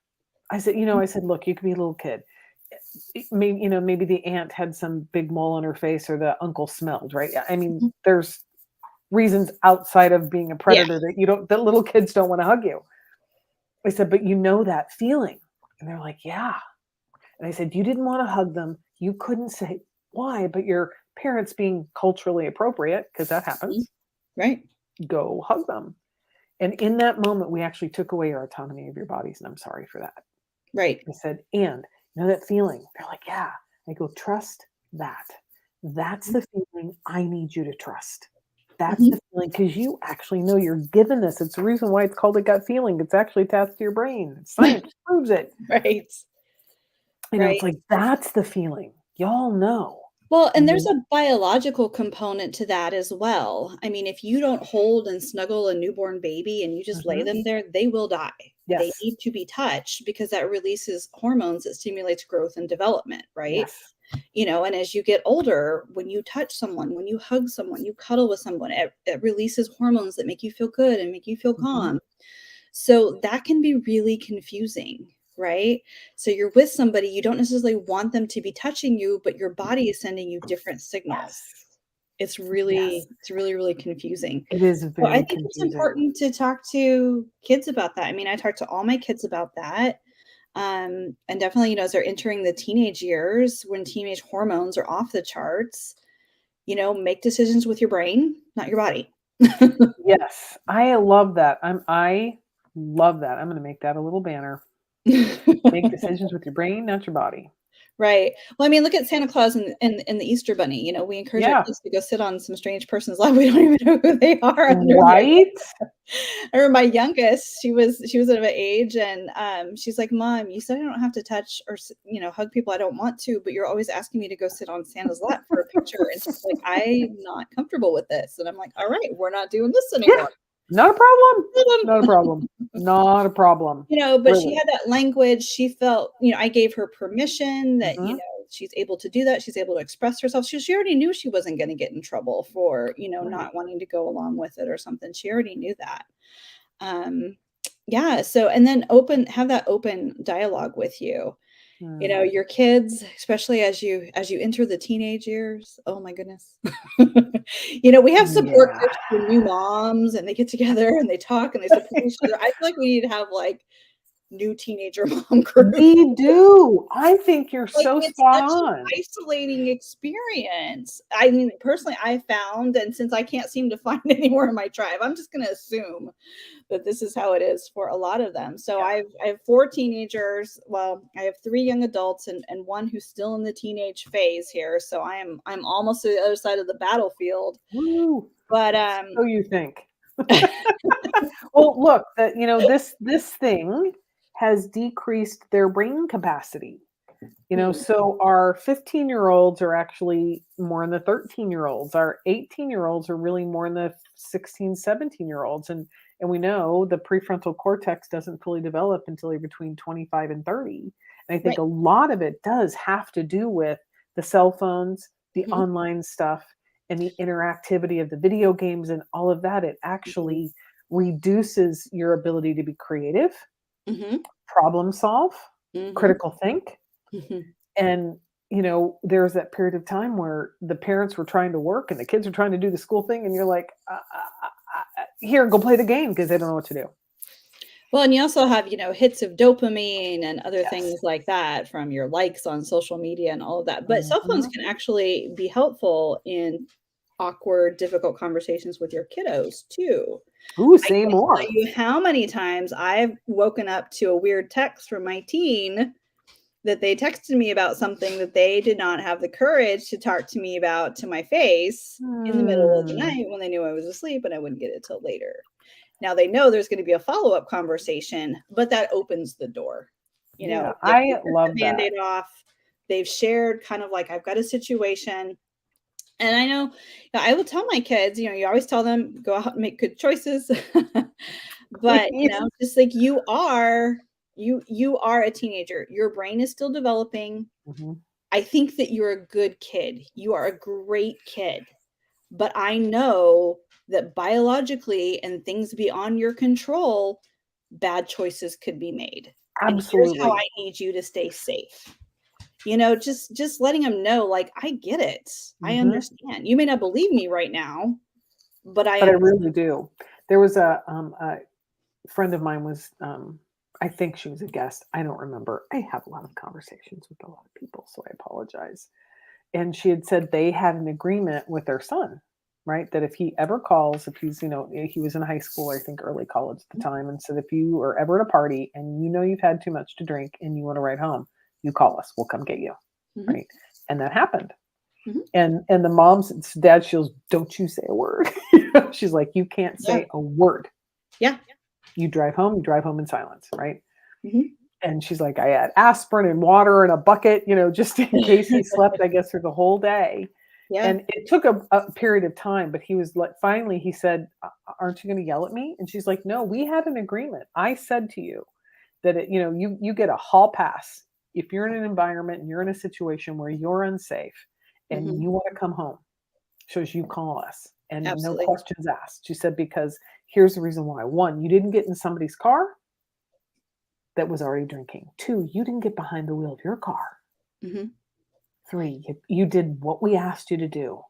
Speaker 1: I said, "Look, you could be a little kid. Maybe the aunt had some big mole on her face or the uncle smelled, right? I mean,
Speaker 2: Mhm.
Speaker 1: there's reasons outside of being a
Speaker 2: Yeah.
Speaker 1: predator that little kids don't want to hug you." I said, "But you know that feeling." And they're like, "Yeah." And I said, "You didn't want to hug them. You couldn't say why, but your parents being culturally appropriate, because that
Speaker 2: Mhm.
Speaker 1: happens,
Speaker 2: Right.
Speaker 1: go hug them." And in that moment, we actually took away your autonomy of your bodies. And I'm sorry for that.
Speaker 2: Right.
Speaker 1: I said, "And that feeling?" They're like, "Yeah." I go, "Trust that. That's the feeling I need you to trust. That's
Speaker 2: Mhm.
Speaker 1: the feeling because you actually know you're given this. It's the reason why it's called a gut feeling. It's actually attached to your brain. Science proves it."
Speaker 2: Right.
Speaker 1: It's
Speaker 2: Right.
Speaker 1: like, that's the feeling. Y'all know.
Speaker 2: Well, and there's
Speaker 1: Mhm.
Speaker 2: a biological component to that as well. I mean, if you don't hold and snuggle a newborn baby and you just lay
Speaker 1: Mhm.
Speaker 2: them there, they will die. They
Speaker 1: Yes.
Speaker 2: need to be touched because that releases hormones that stimulates growth and development, right?
Speaker 1: Yes.
Speaker 2: And as you get older, when you touch someone, when you hug someone, you cuddle with someone, it releases hormones that make you feel good and make you feel
Speaker 1: Mhm.
Speaker 2: calm. So that can be really confusing, right? So you're with somebody, you don't necessarily want them to be touching you, but your body is sending you different signals.
Speaker 1: Yes. Yes.
Speaker 2: It's really, really confusing.
Speaker 1: It is
Speaker 2: So I
Speaker 1: very
Speaker 2: think it's
Speaker 1: confusing.
Speaker 2: important to talk to kids about that. I mean, I talk to all my kids about that. And definitely, as they're entering the teenage years, when teenage hormones are off the charts, make decisions with your brain, not your body.
Speaker 1: Yes. I love that. I love that. I'm gonna make that a little banner. Make decisions with your brain, not your body.
Speaker 2: Right. Well, I mean, look at Santa Claus and the Easter Bunny. We encourage our
Speaker 1: Yeah.
Speaker 2: kids to go sit on some strange person's lap. We don't even know who they are under there.
Speaker 1: Right?
Speaker 2: I remember my youngest, she was of an age, and she's like, "Mom, you said I don't have to touch or hug people I don't want to, but you're always asking me to go sit on Santa's lap for a picture." And she's like, "I'm not comfortable with this." And I'm like, "All right, we're not doing this
Speaker 1: Yeah.
Speaker 2: anymore."
Speaker 1: Not a problem. Not a problem. Not a problem.
Speaker 2: But she
Speaker 1: Really.
Speaker 2: had that language. She felt, I gave her permission that,
Speaker 1: Mhm.
Speaker 2: she's able to do that. She's able to express herself. She already knew she wasn't going to get in trouble for,
Speaker 1: Right.
Speaker 2: not wanting to go along with it or something. She already knew that. Um, yeah. So, and then have that open dialogue with you.
Speaker 1: Mm.
Speaker 2: Your kids, especially as you enter the teenage years. Oh my goodness. We have support
Speaker 1: Yeah.
Speaker 2: groups for new moms and they get together and they talk and they support each other. I feel like we need to have like new teenager mom group.
Speaker 1: We do. I think you're
Speaker 2: Like,
Speaker 1: so
Speaker 2: it's
Speaker 1: spot
Speaker 2: such an
Speaker 1: on.
Speaker 2: isolating experience. I mean, personally, I found, and since I can't seem to find anywhere in my tribe, I'm just gonna assume that this is how it is for a lot of them. So
Speaker 1: Yeah.
Speaker 2: I have 4 teenagers. Well, I have 3 young adults and one who's still in the teenage phase here. So I'm almost to the other side of the battlefield.
Speaker 1: Woo.
Speaker 2: But
Speaker 1: So you think. Well, look, this thing has decreased their brain capacity. So our 15-year-olds are actually more in the 13-year-olds. Our 18-year-olds are really more in the 16, 17-year-olds. And we know the prefrontal cortex doesn't fully develop until you're between 25 and 30. And I think
Speaker 2: Right.
Speaker 1: a lot of it does have to do with the cell phones, the
Speaker 2: Mhm.
Speaker 1: online stuff, and the interactivity of the video games and all of that. It
Speaker 2: Mhm.
Speaker 1: actually reduces your ability to be creative,
Speaker 2: Mhm.
Speaker 1: problem solve,
Speaker 2: Mhm.
Speaker 1: critical think.
Speaker 2: Mhm.
Speaker 1: And, there was that period of time where the parents were trying to work and the kids were trying to do the school thing. And you're like, here, go play the game because they don't know what to do.
Speaker 2: Well, and you also have, hits of dopamine and other
Speaker 1: Yes.
Speaker 2: things like that from your likes on social media and all of that. But cell phones
Speaker 1: Mhm.
Speaker 2: can actually be helpful in awkward, difficult conversations with your kiddos too.
Speaker 1: Ooh,
Speaker 2: I
Speaker 1: say
Speaker 2: can't tell
Speaker 1: more.
Speaker 2: you how many times I've woken up to a weird text from my teen that they texted me about something that they did not have the courage to talk to me about to my face in the middle of the
Speaker 1: Hmm.
Speaker 2: night when they knew I was asleep and I wouldn't get it till later. Now they know there's going to be a follow-up conversation, but that opens the door.
Speaker 1: Yeah,
Speaker 2: They
Speaker 1: I
Speaker 2: ripped the
Speaker 1: love that.
Speaker 2: Band-Aid off. They've shared kind of like, I've got a situation. And I know, I will tell my kids, you always tell them, go out and make good choices. But,
Speaker 1: Please.
Speaker 2: just like you are a teenager. Your brain is still developing.
Speaker 1: Mhm.
Speaker 2: I think that you're a good kid. You are a great kid. But I know that biologically and things beyond your control, bad choices could be made. And here's how
Speaker 1: Absolutely.
Speaker 2: I need you to stay safe. Just letting them know, like, I get it. I
Speaker 1: Mhm.
Speaker 2: understand. You may not believe me right now, but I
Speaker 1: But I
Speaker 2: understand.
Speaker 1: really do. There was a friend of mine was, I think she was a guest. I don't remember. I have a lot of conversations with a lot of people, so I apologize. And she had said they had an agreement with their son, right? That if he ever calls, if he's, he was in high school, I think early college at the time, and said, if you are ever at a party and you've had too much to drink and you want to ride home, you call us. We'll come get you,
Speaker 2: Mhm,
Speaker 1: right? And that happened.
Speaker 2: mhm.
Speaker 1: And the mom's dad, she goes, don't you say a word. She's like, you can't
Speaker 2: Yeah,
Speaker 1: say a word.
Speaker 2: yeah.
Speaker 1: You drive home in silence, right?
Speaker 2: Mhm.
Speaker 1: And she's like, I had aspirin and water in a bucket, just in case he slept, I guess, for the whole day.
Speaker 2: Yeah.
Speaker 1: And it took a period of time, but he was like, finally, he said, aren't you going to yell at me? And she's like, no, we had an agreement. I said to you that, you get a hall pass if you're in an environment and you're in a situation where you're unsafe and
Speaker 2: Mhm.
Speaker 1: you want to come home. So you call us and no
Speaker 2: Absolutely.
Speaker 1: questions asked. She said, because here's the reason why. One, you didn't get in somebody's car that was already drinking. Two, you didn't get behind the wheel of your car.
Speaker 2: Mhm.
Speaker 1: Three, you did what we asked you to do.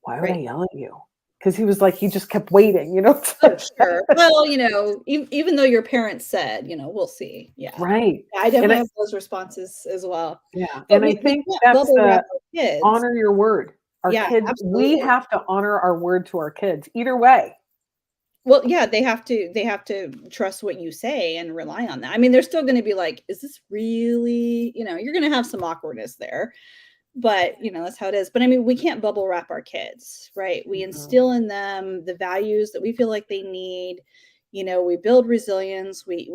Speaker 1: Why would I
Speaker 2: Right.
Speaker 1: yell at you? Because he was like, he just kept waiting, It's
Speaker 2: Oh,
Speaker 1: like,
Speaker 2: sure. Well, even though your parents said, "We'll see." Yeah.
Speaker 1: right.
Speaker 2: I
Speaker 1: And
Speaker 2: definitely
Speaker 1: I,
Speaker 2: have those responses as well.
Speaker 1: yeah.
Speaker 2: But
Speaker 1: And I
Speaker 2: we
Speaker 1: think
Speaker 2: can't
Speaker 1: that's
Speaker 2: bubble wrap
Speaker 1: the
Speaker 2: our kids.
Speaker 1: honor your word. Our
Speaker 2: Yeah,
Speaker 1: kids, we
Speaker 2: absolutely.
Speaker 1: have to honor our word to our kids either way.
Speaker 2: Well, yeah, they have to trust what you say and rely on that. I mean, they're still gonna be like, "Is this really?" You're gonna have some awkwardness there. But, that's how it is. But I mean, we can't bubble wrap our kids, right? We
Speaker 1: Mhm.
Speaker 2: instill in them the values that we feel like they need. We build resilience. We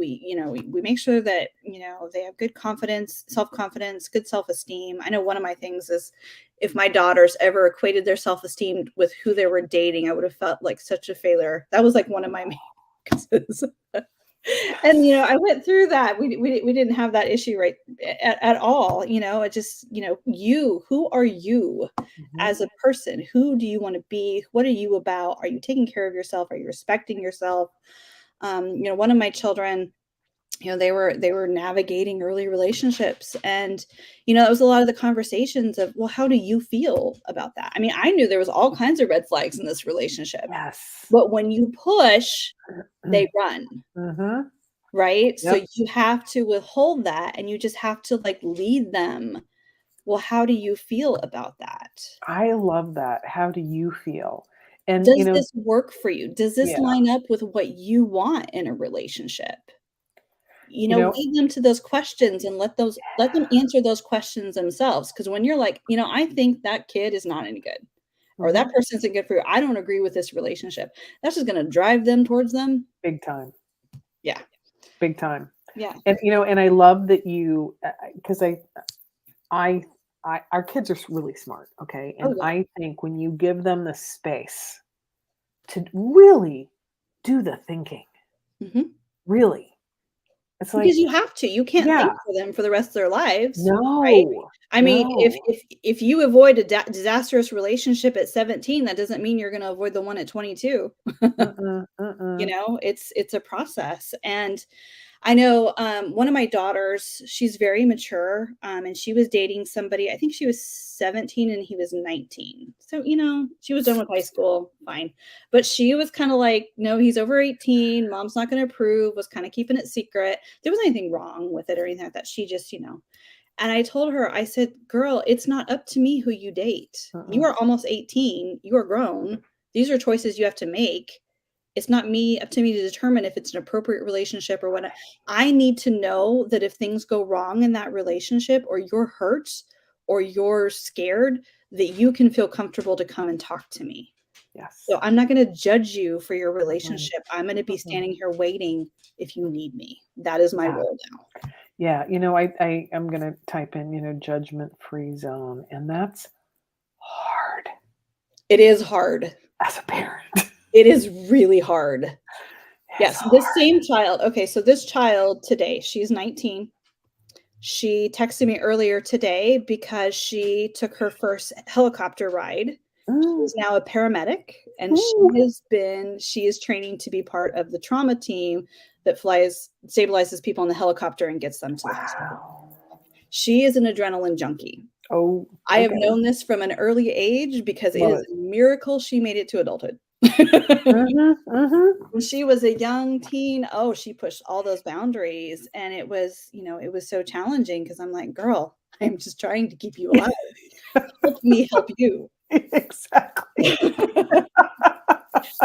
Speaker 2: make sure that, they have good confidence, self-confidence, good self-esteem. I know one of my things is if my daughters ever equated their self-esteem with who they were dating, I would have felt like such a failure. That was like one of my main focuses. And, I went through that. We didn't have that issue right at all. It just, who are you
Speaker 1: Mhm.
Speaker 2: as a person? Who do you want to be? What are you about? Are you taking care of yourself? Are you respecting yourself? One of my children, they were navigating early relationships, and that was a lot of the conversations of, well, how do you feel about that? I mean, I knew there was all kinds of red flags in this relationship,
Speaker 1: Yes.
Speaker 2: but when you push, they run.
Speaker 1: Mhm.
Speaker 2: Right? So
Speaker 1: Yep.
Speaker 2: you have to withhold that and you just have to, like, lead them. Well, how do you feel about that?
Speaker 1: I love that. How do you feel? And,
Speaker 2: Does this work for you? Does this
Speaker 1: yeah,
Speaker 2: line up with what you want in a relationship?
Speaker 1: you know,
Speaker 2: Lead them to those questions and let them answer those questions themselves. Because when you're like, "I think that kid is not any good," or "That
Speaker 1: mhm,
Speaker 2: person isn't good for you. I don't agree with this relationship." That's just gonna drive them towards them.
Speaker 1: big time,
Speaker 2: Yeah.
Speaker 1: big time.
Speaker 2: Yeah.
Speaker 1: And, and I love that you, because I, our kids are really smart, okay?
Speaker 2: Oh,
Speaker 1: And
Speaker 2: yeah.
Speaker 1: I think when you give them the space to really do the thinking,
Speaker 2: Mhm.
Speaker 1: really, it's
Speaker 2: Because
Speaker 1: like,
Speaker 2: you have to. You can't
Speaker 1: yeah,
Speaker 2: think for them for the rest of their lives, right?
Speaker 1: no,
Speaker 2: I mean, if
Speaker 1: no,
Speaker 2: if if you avoid a disastrous relationship at 17, that doesn't mean you're gonna avoid the one at 22.
Speaker 1: mm-mm,
Speaker 2: You
Speaker 1: mm-mm.
Speaker 2: know, it's a process, and I know, one of my daughters, she's very mature, and she was dating somebody, I think she was 17 and he was 19. So, you know, she was done with high school, fine. But she was kind of like, no, he's over 18. Mom's not going to approve, was kind of keeping it secret. There wasn't anything wrong with it or anything like that. She just, and I told her, I said, girl, it's not up to me who you date. You
Speaker 1: Mm-mm.
Speaker 2: are almost 18. You are grown. These are choices you have to make. It's not me up to me to determine if it's an appropriate relationship or what. I need to know that if things go wrong in that relationship or you're hurt or you're scared, that you can feel comfortable to come and talk to me.
Speaker 1: Yes.
Speaker 2: So I'm not going to judge you for your
Speaker 1: Mm-mm,
Speaker 2: relationship. I'm going to be
Speaker 1: mm-mm.
Speaker 2: standing here waiting if you need me. That is my
Speaker 1: Yeah.
Speaker 2: role now.
Speaker 1: Yeah. I am going to type in, judgment free zone. And that's hard
Speaker 2: It is hard.
Speaker 1: as a parent.
Speaker 2: It is really hard.
Speaker 1: It's
Speaker 2: Yes, this
Speaker 1: hard.
Speaker 2: same child. Okay, so this child today, she's 19. She texted me earlier today because she took her first helicopter ride.
Speaker 1: Mm,
Speaker 2: She's now a paramedic, and
Speaker 1: ooh,
Speaker 2: she is training to be part of the trauma team that stabilizes people in the helicopter and gets them to the hospital.
Speaker 1: wow.
Speaker 2: She is an adrenaline junkie.
Speaker 1: Oh,
Speaker 2: I have
Speaker 1: okay.
Speaker 2: known this from an early age because it
Speaker 1: Love
Speaker 2: is
Speaker 1: it.
Speaker 2: a miracle she made it to adulthood.
Speaker 1: Mhm, mhm.
Speaker 2: When she was a young teen, oh, she pushed all those boundaries, and it was so challenging because 'cause I'm like, "Girl, I'm just trying to keep you alive. Help me help you."
Speaker 1: Exactly.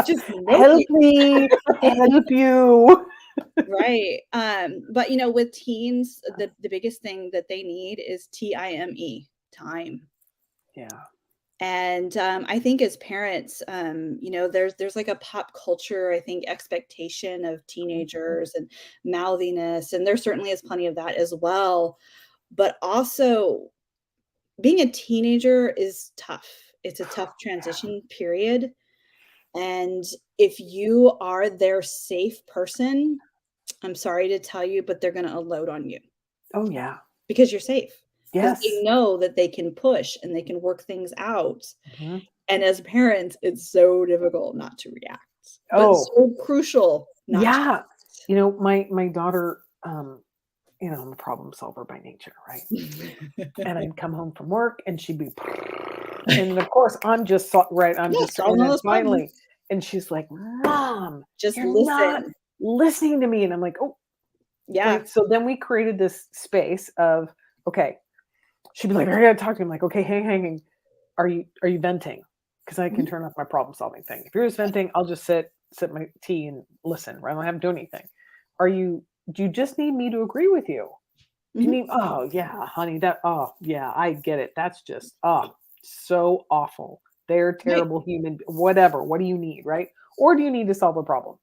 Speaker 2: Just know
Speaker 1: Help
Speaker 2: you.
Speaker 1: me help you.
Speaker 2: Right, but, with teens, the biggest thing that they need is TIME, time.
Speaker 1: Yeah.
Speaker 2: And, I think as parents, there's like a pop culture, I think, expectation of
Speaker 1: Mhm.
Speaker 2: teenagers and mouthiness, and there certainly is plenty of that as well. But also, being a teenager is tough. It's a tough
Speaker 1: Yeah.
Speaker 2: transition period. And if you are their safe person, I'm sorry to tell you, but they're going to unload on you
Speaker 1: Oh, yeah.
Speaker 2: because you're safe. Because they
Speaker 1: Yes.
Speaker 2: know that they can push and they can work things out.
Speaker 1: Mhm.
Speaker 2: And as parents, it's so difficult not to react, but
Speaker 1: Oh,
Speaker 2: so crucial not to.
Speaker 1: yeah. My daughter, I'm a problem solver by nature, right? And I'd come home from work and she'd be, and of course, I'm
Speaker 2: Yeah,
Speaker 1: just, and
Speaker 2: solving all
Speaker 1: then
Speaker 2: those problems.
Speaker 1: finally, and she's like, Mom,
Speaker 2: Just
Speaker 1: you're not
Speaker 2: listen.
Speaker 1: listening to me. And I'm like, oh,
Speaker 2: Yeah.
Speaker 1: right. So then we created this space of, okay, she'd be like, I gotta talk to him. Like, okay, hang. Are you venting? Because I can
Speaker 2: Mhm,
Speaker 1: turn off my problem solving thing. If you're just venting, I'll just sip my tea and listen, right? I don't have to do anything. Do you just need me to agree with you? Do you
Speaker 2: mhm.
Speaker 1: need, oh yeah, honey, oh yeah, I get it. That's just, so awful. They're
Speaker 2: Right,
Speaker 1: terrible human, whatever. What do you need, right? Or do you need to solve a problem?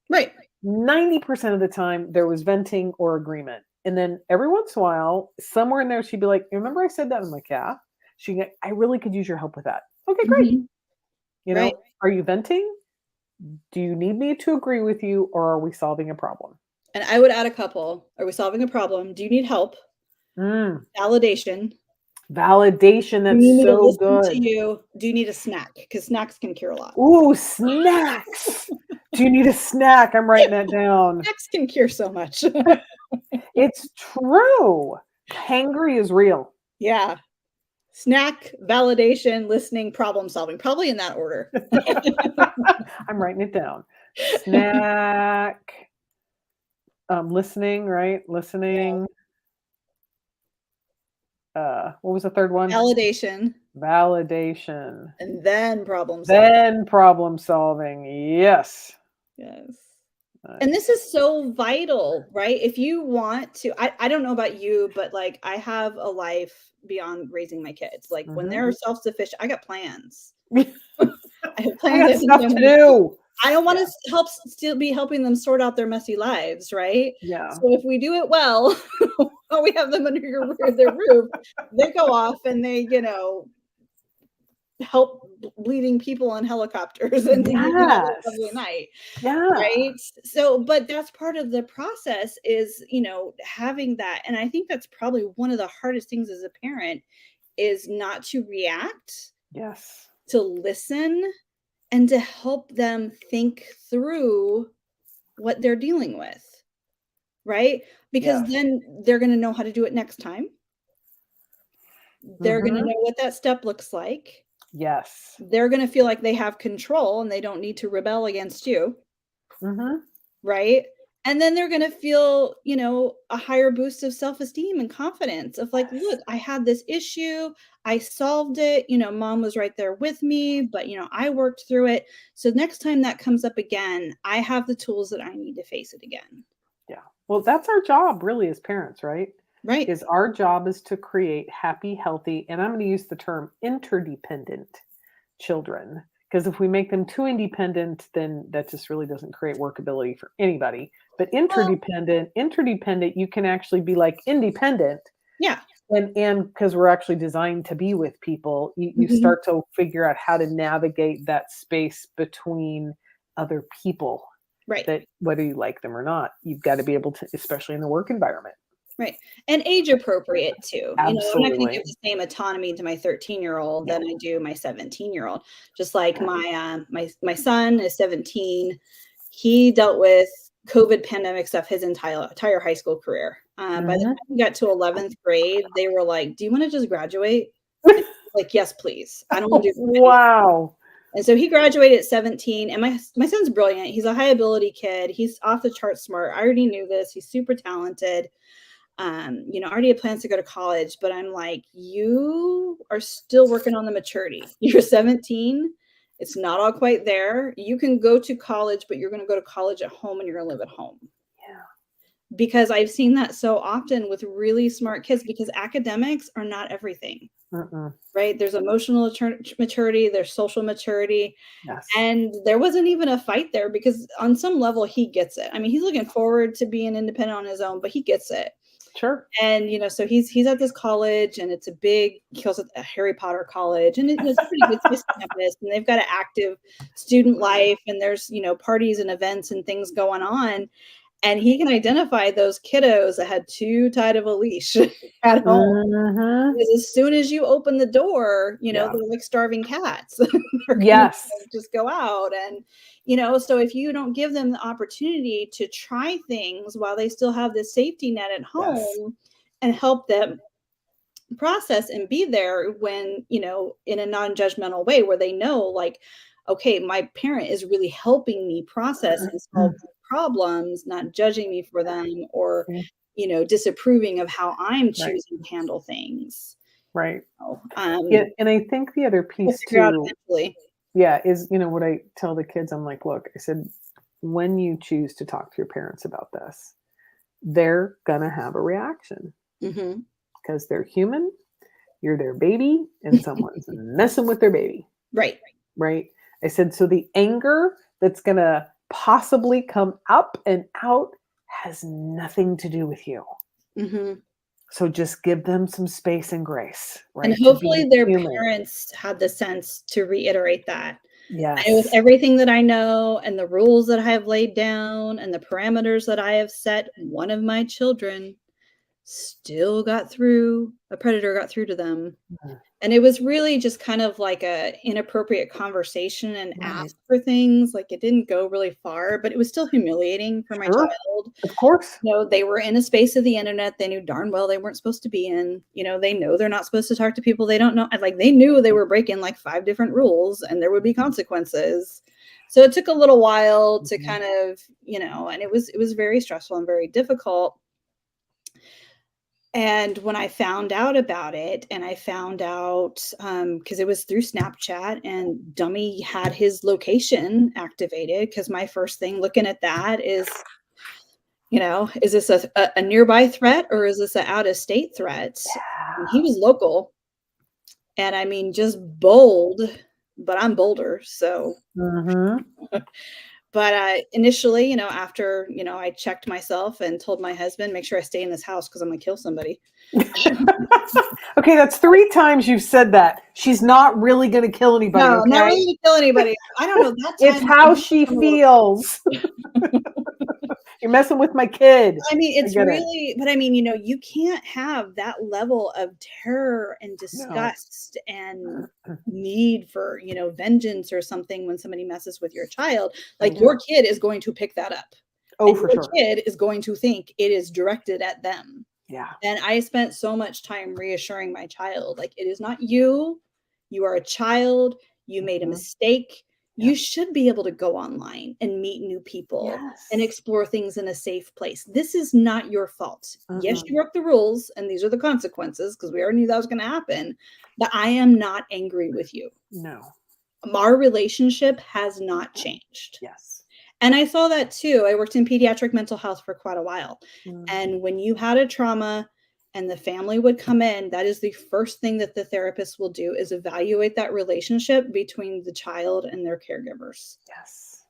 Speaker 2: right.
Speaker 1: 90% of the time there was venting or agreement. And then every once in a while, somewhere in there, she'd be like, remember I said that? I'm like, yeah. She'd go, I really could use your help with that. Okay, great.
Speaker 2: Mhm. Right.
Speaker 1: Are you venting? Do you need me to agree with you or are we solving a problem?
Speaker 2: And I would add a couple. Are we solving a problem? Do you need help?
Speaker 1: Mm,
Speaker 2: Validation.
Speaker 1: validation.
Speaker 2: Do you
Speaker 1: That's
Speaker 2: need me to
Speaker 1: so
Speaker 2: listen to
Speaker 1: good.
Speaker 2: you? Do you need a snack? Because snacks can cure a lot.
Speaker 1: Ooh, snacks. Do you need a snack? I'm writing that down.
Speaker 2: Snacks can cure so much.
Speaker 1: It's true. Hangry is real.
Speaker 2: Yeah. Snack, validation, listening, problem solving, probably in that order.
Speaker 1: I'm writing it down. Snack, listening, right?
Speaker 2: Yeah.
Speaker 1: Listening. What was the third one?
Speaker 2: Validation,
Speaker 1: Validation.
Speaker 2: and then problem solving.
Speaker 1: Then problem solving. Yes.
Speaker 2: Yes. And this
Speaker 1: Nice.
Speaker 2: is so vital, right? If you want to, I don't know about you, but like I have a life beyond raising my kids. Like when
Speaker 1: Mhm.
Speaker 2: they're self-sufficient, I got plans.
Speaker 1: I
Speaker 2: I have plans. I
Speaker 1: got
Speaker 2: have things
Speaker 1: stuff
Speaker 2: I
Speaker 1: to
Speaker 2: want to do.
Speaker 1: do.
Speaker 2: I don't want
Speaker 1: Yeah.
Speaker 2: to still be helping them sort out their messy lives, right?
Speaker 1: Yeah.
Speaker 2: So if we do it well, while we have them under their roof, they go off and they, help bleeding people on helicopters and things, have a
Speaker 1: Yes.
Speaker 2: lovely night,
Speaker 1: Yeah.
Speaker 2: right? So, but that's part of the process is, having that. And I think that's probably one of the hardest things as a parent is not to react,
Speaker 1: Yes.
Speaker 2: to listen, and to help them think through what they're dealing with, right? Because
Speaker 1: Yes.
Speaker 2: then they're going to know how to do it next time. They're going to
Speaker 1: Mhm.
Speaker 2: know what that step looks like.
Speaker 1: Yes.
Speaker 2: They're going to feel like they have control and they don't need to rebel against you,
Speaker 1: Mhm.
Speaker 2: right? And then they're going to feel, a higher boost of self-esteem and confidence of like,
Speaker 1: Yes.
Speaker 2: look, I had this issue, I solved it, mom was right there with me, but I worked through it. So next time that comes up again, I have the tools that I need to face it again.
Speaker 1: Yeah. Well, that's our job really as parents, right?
Speaker 2: Right.
Speaker 1: Is our job is to create happy, healthy, and I'm going to use the term interdependent children. Because if we make them too independent, then that just really doesn't create workability for anybody. But
Speaker 2: Well,
Speaker 1: interdependent, you can actually be like independent.
Speaker 2: yeah.
Speaker 1: And because we're actually designed to be with people, you
Speaker 2: Mhm.
Speaker 1: start to figure out how to navigate that space between other people,
Speaker 2: Right.
Speaker 1: that whether you like them or not, you've got to be able to, especially in the work environment.
Speaker 2: Right. And age appropriate too. I'm not gonna give
Speaker 1: Absolutely.
Speaker 2: the same autonomy to my 13-year-old
Speaker 1: No.
Speaker 2: than I do my 17-year-old. Just like my son is 17. He dealt with COVID pandemic stuff his entire high school career. By the
Speaker 1: Mhm.
Speaker 2: time he got to 11th grade, they were like, "Do you wanna just graduate?" And like, "Yes, please. I don't wanna do any."
Speaker 1: Wow.
Speaker 2: And so he graduated at 17, and my son's brilliant. He's a high ability kid. He's off the chart smart. I already knew this. He's super talented. Already had plans to go to college, but I'm like, you are still working on the maturity. You're 17. It's not all quite there. You can go to college, but you're going to go to college at home and you're going to live at home.
Speaker 1: Yeah.
Speaker 2: Because I've seen that so often with really smart kids because academics are not everything,
Speaker 1: Mm-mm.
Speaker 2: right? There's emotional maturity, there's social maturity.
Speaker 1: Yes.
Speaker 2: And there wasn't even a fight there because on some level he gets it. I mean, he's looking forward to being independent on his own, but he gets it.
Speaker 1: Sure.
Speaker 2: And, so he's at this college and it's a big, he calls it a Harry Potter college, and it's a pretty good sized campus, and they've got an active student life, and there's, parties and events and things going on. And he can identify those kiddos that had too tight of a leash at home.
Speaker 1: Mhm.
Speaker 2: Because as soon as you open the door,
Speaker 1: Yeah.
Speaker 2: they're like starving cats. They're gonna
Speaker 1: Yes.
Speaker 2: just go out. And, so if you don't give them the opportunity to try things while they still have this safety net at
Speaker 1: Yes.
Speaker 2: home and help them process and be there when, in a non-judgmental way where they know like, okay, my parent is really helping me process and solve problems, not judging me for them or,
Speaker 1: Yeah.
Speaker 2: disapproving of how I'm
Speaker 1: Right.
Speaker 2: choosing to handle things.
Speaker 1: Right.
Speaker 2: So,
Speaker 1: Yeah, and I think the other
Speaker 2: we'll
Speaker 1: piece
Speaker 2: figure out
Speaker 1: too,
Speaker 2: eventually.
Speaker 1: yeah, is, what I tell the kids, I'm like, look, I said, when you choose to talk to your parents about this, they're gonna have a reaction
Speaker 2: Mhm.
Speaker 1: because they're human. You're their baby, and someone's messing with their baby,
Speaker 2: Right.
Speaker 1: right? I said, so the anger that's gonna possibly come up and out has nothing to do with you.
Speaker 2: Mhm.
Speaker 1: So just give them some space and grace,
Speaker 2: And
Speaker 1: right? To
Speaker 2: hopefully
Speaker 1: be
Speaker 2: their
Speaker 1: human.
Speaker 2: parents had the sense to reiterate that. I know with
Speaker 1: Yes.
Speaker 2: everything that I know and the rules that I have laid down and the parameters that I have set, one of my children still got through, a predator got through to them.
Speaker 1: Mm,
Speaker 2: And it was really just kind of like a inappropriate conversation and
Speaker 1: right.
Speaker 2: ask for things. Like it didn't go really far, but it was still humiliating for my
Speaker 1: Sure.
Speaker 2: child.
Speaker 1: Of course.
Speaker 2: They were in a space of the internet they knew darn well they weren't supposed to be in. They know they're not supposed to talk to people they don't know. And like they knew they were breaking like 5 different rules and there would be consequences. So it took a little while to
Speaker 1: Mhm.
Speaker 2: kind of, and it was very stressful and very difficult. And when I found out about it, and I found out because it was through Snapchat, and Dummy had his location activated. Because my first thing looking at that is, is this a nearby threat or is this an out of state threat? And he
Speaker 1: Yeah.
Speaker 2: was local, and I mean, just bold. but I'm bolder. So,
Speaker 1: Mhm.
Speaker 2: but initially, after, I checked myself and told my husband, make sure I stay in this house because I'm going to kill somebody.
Speaker 1: Okay, that's 3 times you've said that. She's not really gonna kill anybody,
Speaker 2: No, I'm not
Speaker 1: okay?
Speaker 2: really going to kill anybody. I don't know. That
Speaker 1: It's
Speaker 2: time,
Speaker 1: how she feels. You're messing with my kid.
Speaker 2: I mean,
Speaker 1: I
Speaker 2: it's
Speaker 1: get it.
Speaker 2: really, but I mean, you can't have that level of terror and
Speaker 1: No.
Speaker 2: disgust and need for, vengeance or something when somebody messes with your child. Like
Speaker 1: Yeah.
Speaker 2: your kid is going to pick that up.
Speaker 1: Oh,
Speaker 2: And
Speaker 1: for
Speaker 2: your
Speaker 1: sure.
Speaker 2: kid is going to think it is directed at them.
Speaker 1: Yeah.
Speaker 2: And I spent so much time reassuring my child, like, it is not you. You are a child. You made a
Speaker 1: Mhm.
Speaker 2: mistake.
Speaker 1: Yeah.
Speaker 2: You should be able to go online and meet new people and
Speaker 1: Yes.
Speaker 2: explore things in a safe place. This is not your fault. Yes,
Speaker 1: Mm-mm.
Speaker 2: you broke the rules, and these are the consequences because we already knew that was going to happen. But I am not angry with you.
Speaker 1: No.
Speaker 2: Our relationship has not changed.
Speaker 1: Yes.
Speaker 2: And I saw that too. I worked in pediatric mental health for quite a while.
Speaker 1: Mm.
Speaker 2: And when you had a trauma and the family would come in, that is the first thing that the therapist will do is evaluate that relationship between the child and their caregivers,
Speaker 1: Yes.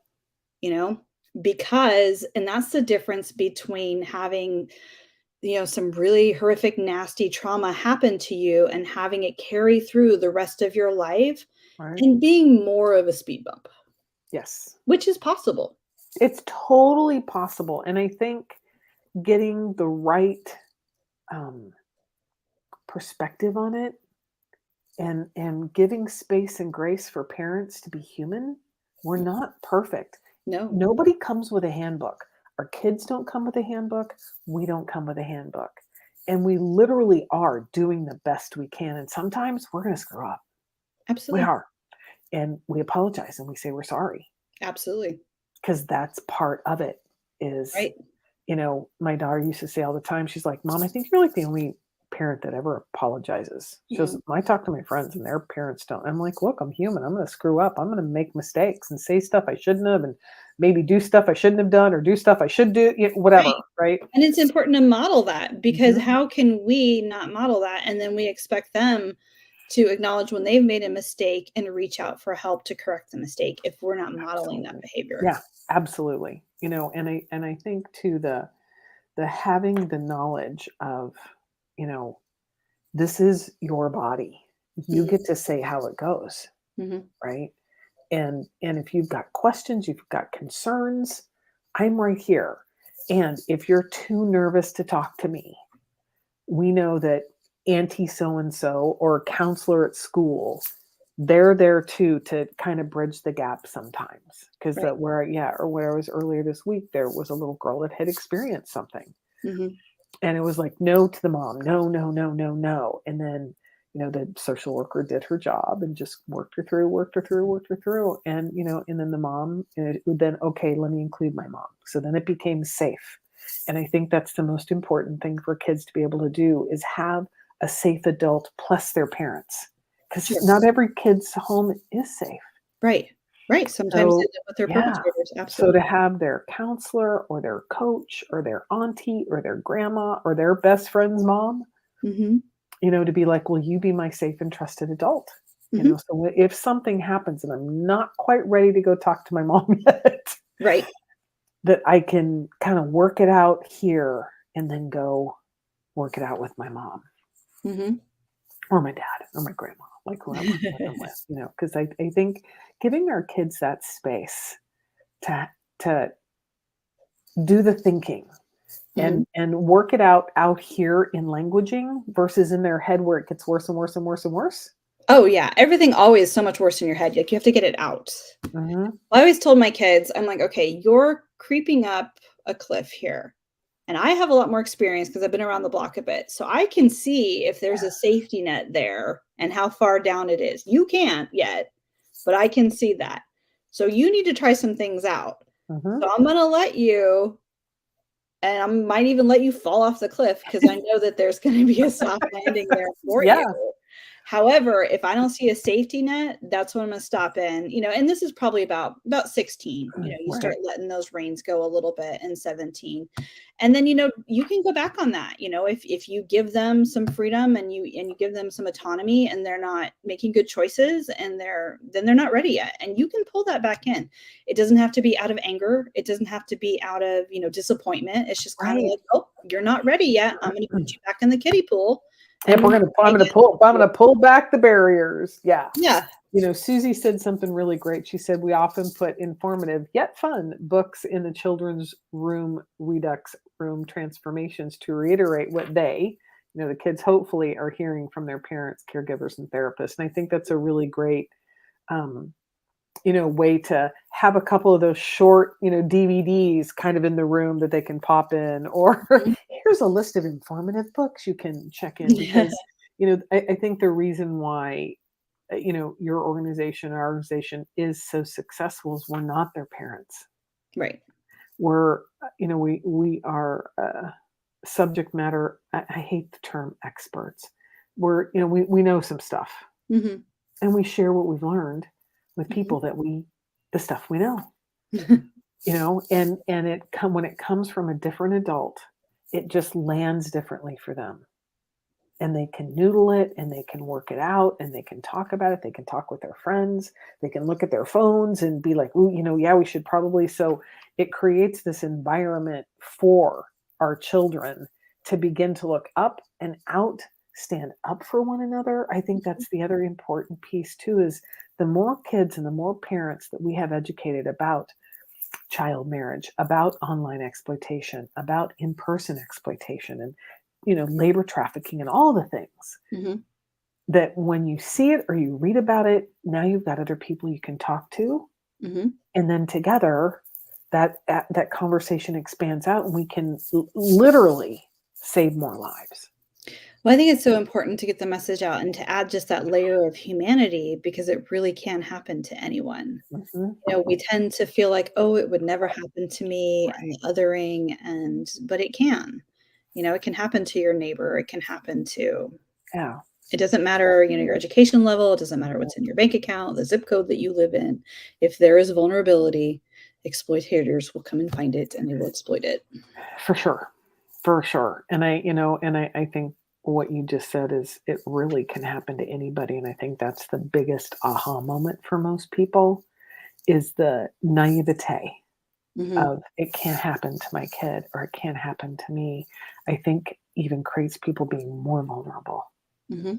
Speaker 2: you know? Because and that's the difference between having, some really horrific nasty trauma happen to you and having it carry through the rest of your life
Speaker 1: Right?
Speaker 2: and being more of a speed bump,
Speaker 1: Yes.
Speaker 2: which is possible.
Speaker 1: It's totally possible, and I think getting the right, um, perspective on it and giving space and grace for parents to be human. We're not perfect.
Speaker 2: No.
Speaker 1: Nobody comes with a handbook. Our kids don't come with a handbook. We don't come with a handbook. And we literally are doing the best we can. And sometimes we're going to screw up. We
Speaker 2: Absolutely.
Speaker 1: are. And we apologize and we say we're sorry
Speaker 2: Absolutely.
Speaker 1: because that's part of it is,
Speaker 2: Right.
Speaker 1: my daughter used to say all the time, she's like, Mom, I think you're like the only parent that ever apologizes. She goes,
Speaker 2: Mhm.
Speaker 1: I talk to my friends and their parents don't. I'm like, look, I'm human. I'm going to screw up. I'm going to make mistakes and say stuff I shouldn't have and maybe do stuff I shouldn't have done or do stuff I should do, whatever.
Speaker 2: Right.
Speaker 1: Right.
Speaker 2: And it's important to model that because
Speaker 1: Hmm.
Speaker 2: how can we not model that and then we expect them to acknowledge when they've made a mistake and reach out for help to correct the mistake if we're not modeling that
Speaker 1: Absolutely.
Speaker 2: behavior.
Speaker 1: Yeah, absolutely. And I think too, the having the knowledge of, you know, this is your body. You
Speaker 2: Mhm.
Speaker 1: get to say how it goes,
Speaker 2: Mhm.
Speaker 1: right? And if you've got questions, you've got concerns, I'm right here. And if you're too nervous to talk to me, we know that auntie so and so or a counselor at school, they're there too to kind of bridge the gap sometimes. Because
Speaker 2: Right.
Speaker 1: that where yeah, or where I was earlier this week, there was a little girl that had experienced something.
Speaker 2: Mhm.
Speaker 1: And it was like no to the mom, no, no, no, no, no. And then, the social worker did her job and just worked her through, worked her through, worked her through. And, and then the mom would then, okay, let me include my mom. So then it became safe. And I think that's the most important thing for kids to be able to do is have a safe adult plus their parents. Because
Speaker 2: Sure.
Speaker 1: not every kid's home is safe.
Speaker 2: Right. Right. Sometimes they
Speaker 1: So,
Speaker 2: live with their
Speaker 1: yeah.
Speaker 2: perpetrators.
Speaker 1: So to
Speaker 2: Absolutely.
Speaker 1: have their counselor or their coach or their auntie or their grandma or their best friend's mom,
Speaker 2: Mhm.
Speaker 1: to be like, will you be my safe and trusted adult?
Speaker 2: Mhm.
Speaker 1: So if something happens and I'm not quite ready to go talk to my mom yet,
Speaker 2: Right.
Speaker 1: that I can kind of work it out here and then go work it out with my mom
Speaker 2: Mhm.
Speaker 1: or my dad or my grandma, like who I'm working with them with, because I think giving our kids that space to do the thinking
Speaker 2: Mhm.
Speaker 1: and work it out here in languaging versus in their head where it gets worse and worse and worse and worse.
Speaker 2: Oh, yeah. Everything always so much worse in your head. Like, you have to get it out.
Speaker 1: Mhm.
Speaker 2: I always told my kids, I'm like, "Okay, you're creeping up a cliff here." And I have a lot more experience because I've been around the block a bit. So I can see if there's a safety net there and how far down it is. You can't yet, but I can see that. So you need to try some things out.
Speaker 1: Mhm.
Speaker 2: So I'm going to let you, and I might even let you fall off the cliff because I know that there's going to be a soft landing there for
Speaker 1: Yeah.
Speaker 2: you. However, if I don't see a safety net, that's when I'm going to stop in, and this is probably about 16, you start
Speaker 1: Right.
Speaker 2: letting those reins go a little bit, and 17. And then, you can go back on that, if you give them some freedom, and you give them some autonomy, and they're not making good choices, and then they're not ready yet. And you can pull that back in. It doesn't have to be out of anger. It doesn't have to be out of, disappointment. It's just kind of
Speaker 1: Right.
Speaker 2: like, oh, you're not ready yet. I'm going to put you back in the kiddie pool.
Speaker 1: Yep,
Speaker 2: And
Speaker 1: I'm gonna pull back the barriers. Yeah.
Speaker 2: yeah.
Speaker 1: Susie said something really great. She said we often put informative yet fun books in the children's room redux room transformations to reiterate what they, the kids hopefully are hearing from their parents, caregivers, and therapists. And I think that's a really great way to have a couple of those short, DVDs kind of in the room that they can pop in, or here's a list of informative books you can check in, because, I think the reason why, your organization, our organization is so successful is we're not their parents.
Speaker 2: Right.
Speaker 1: We're, we are subject matter. I hate the term experts. We're, we know some stuff,
Speaker 2: Mm-hmm.
Speaker 1: and we share what we've learned with people the stuff we know, and when it comes from a different adult, it just lands differently for them, and they can noodle it, and they can work it out, and they can talk about it. They can talk with their friends. They can look at their phones and be like, ooh, yeah, we should probably. So it creates this environment for our children to begin to look up and out, stand up for one another. I think that's the other important piece too, is the more kids and the more parents that we have educated about child marriage, about online exploitation, about in-person exploitation, and labor trafficking, and all the things,
Speaker 2: Mm-hmm.
Speaker 1: that when you see it or you read about it, now you've got other people you can talk to,
Speaker 2: Mm-hmm.
Speaker 1: and then together that conversation expands out, and we can literally save more lives.
Speaker 2: Well, I think it's so important to get the message out and to add just that layer of humanity, because it really can happen to anyone.
Speaker 1: Mhm.
Speaker 2: We tend to feel like, oh, it would never happen to me, and the othering, but it can. It can happen to your neighbor. It can happen to,
Speaker 1: Yeah.
Speaker 2: it doesn't matter, your education level. It doesn't matter what's in your bank account, the zip code that you live in. If there is vulnerability, exploitators will come and find it, and they will exploit it.
Speaker 1: For sure. For sure. And I think what you just said is it really can happen to anybody. And I think that's the biggest aha moment for most people, is the naivete
Speaker 2: Mm-hmm.
Speaker 1: of it can't happen to my kid, or it can't happen to me. I think even creates people being more vulnerable,
Speaker 2: Mm-hmm.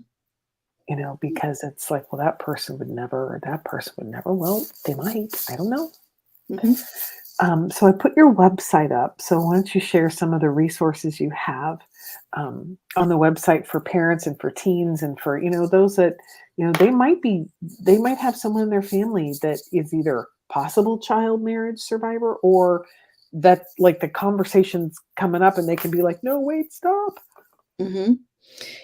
Speaker 1: because it's like, well, that person would never, or that person would never. Well, they might. I don't know.
Speaker 2: Mm-hmm.
Speaker 1: So I put your website up. So why don't you share some of the resources you have on the website for parents and for teens, and for those that they might have someone in their family that is either possible child marriage survivor, or that, like, the conversation's coming up and they can be like, no, wait, stop.
Speaker 2: Mm-hmm.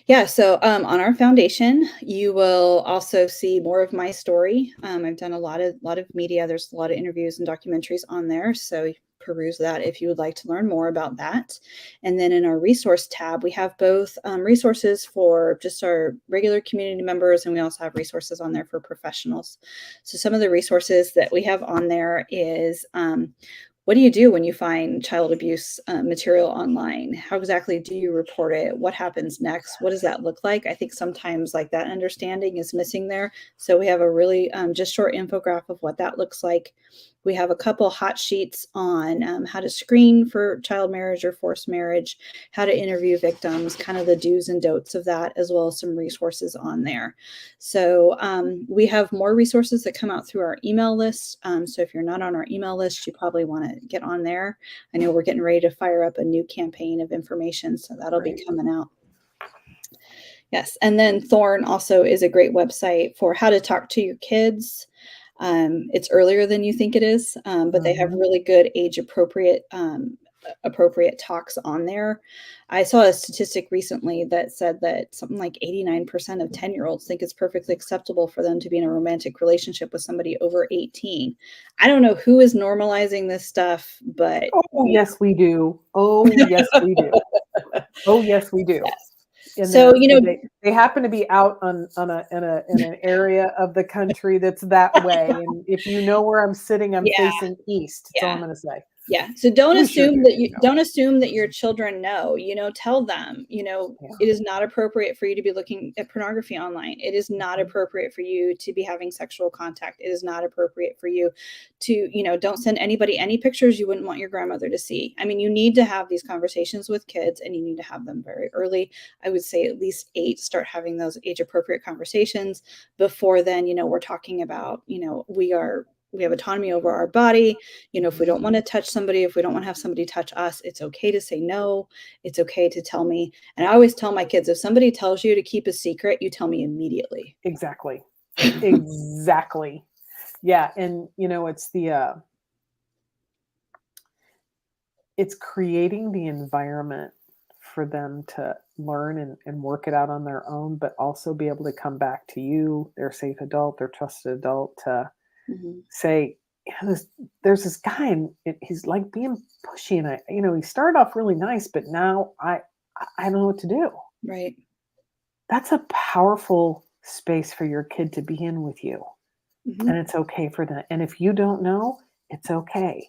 Speaker 2: Yeah, so on our foundation, you will also see more of my story. I've done a lot of media. There's a lot of interviews and documentaries on there, so peruse that if you would like to learn more about that. And then in our resource tab, we have both resources for just our regular community members, and we also have resources on there for professionals. So some of the resources that we have on there is what do you do when you find child abuse material online? How exactly do you report it? What happens next? What does that look like? I think sometimes like that understanding is missing there. So we have a really just short infographic of what that looks like. We have a couple hot sheets on how to screen for child marriage or forced marriage, how to interview victims, kind of the do's and don'ts of that, as well as some resources on there. So we have more resources that come out through our email list. So if you're not on our email list, you probably want to get on there. I know we're getting ready to fire up a new campaign of information, so that'll be coming out. Yes. And then Thorn also is a great website for how to talk to your kids. It's earlier than you think it is, but they have really good age appropriate talks on there. I saw a statistic recently that said that something like 89% of 10-year-olds think it's perfectly acceptable for them to be in a romantic relationship with somebody over 18. I don't know who is normalizing this stuff, but
Speaker 1: Oh, yes, we do. Oh, yes, we do. Oh, yes, we do.
Speaker 2: yes.
Speaker 1: And
Speaker 2: So,
Speaker 1: they happen to be out on in an area of the country that's that way. And if you know where I'm sitting, I'm
Speaker 2: yeah,
Speaker 1: facing east. That's all
Speaker 2: yeah.
Speaker 1: I'm going to say.
Speaker 2: Yeah. So don't
Speaker 1: We sure
Speaker 2: assume
Speaker 1: do,
Speaker 2: that you
Speaker 1: know.
Speaker 2: don't assume that your children know, tell them,
Speaker 1: Yeah.
Speaker 2: it is not appropriate for you to be looking at pornography online. It is not appropriate for you to be having sexual contact. It is not appropriate for you to, don't send anybody any pictures you wouldn't want your grandmother to see. I mean, you need to have these conversations with kids, and you need to have them very early. I would say at least 8, start having those age appropriate conversations. Before then, we're talking about, we have autonomy over our body. If we don't want to touch somebody, if we don't want to have somebody touch us, it's okay to say no. It's okay to tell me. And I always tell my kids, if somebody tells you to keep a secret, you tell me immediately.
Speaker 1: Exactly. Exactly. Yeah. And, it's creating the environment for them to learn and work it out on their own, but also be able to come back to you, their safe adult, their trusted adult, to say, there's this guy and he's like being pushy, and he started off really nice, but now I don't know what to do.
Speaker 2: Right.
Speaker 1: That's a powerful space for your kid to be in with you. And it's okay for that. And if you don't know, it's okay,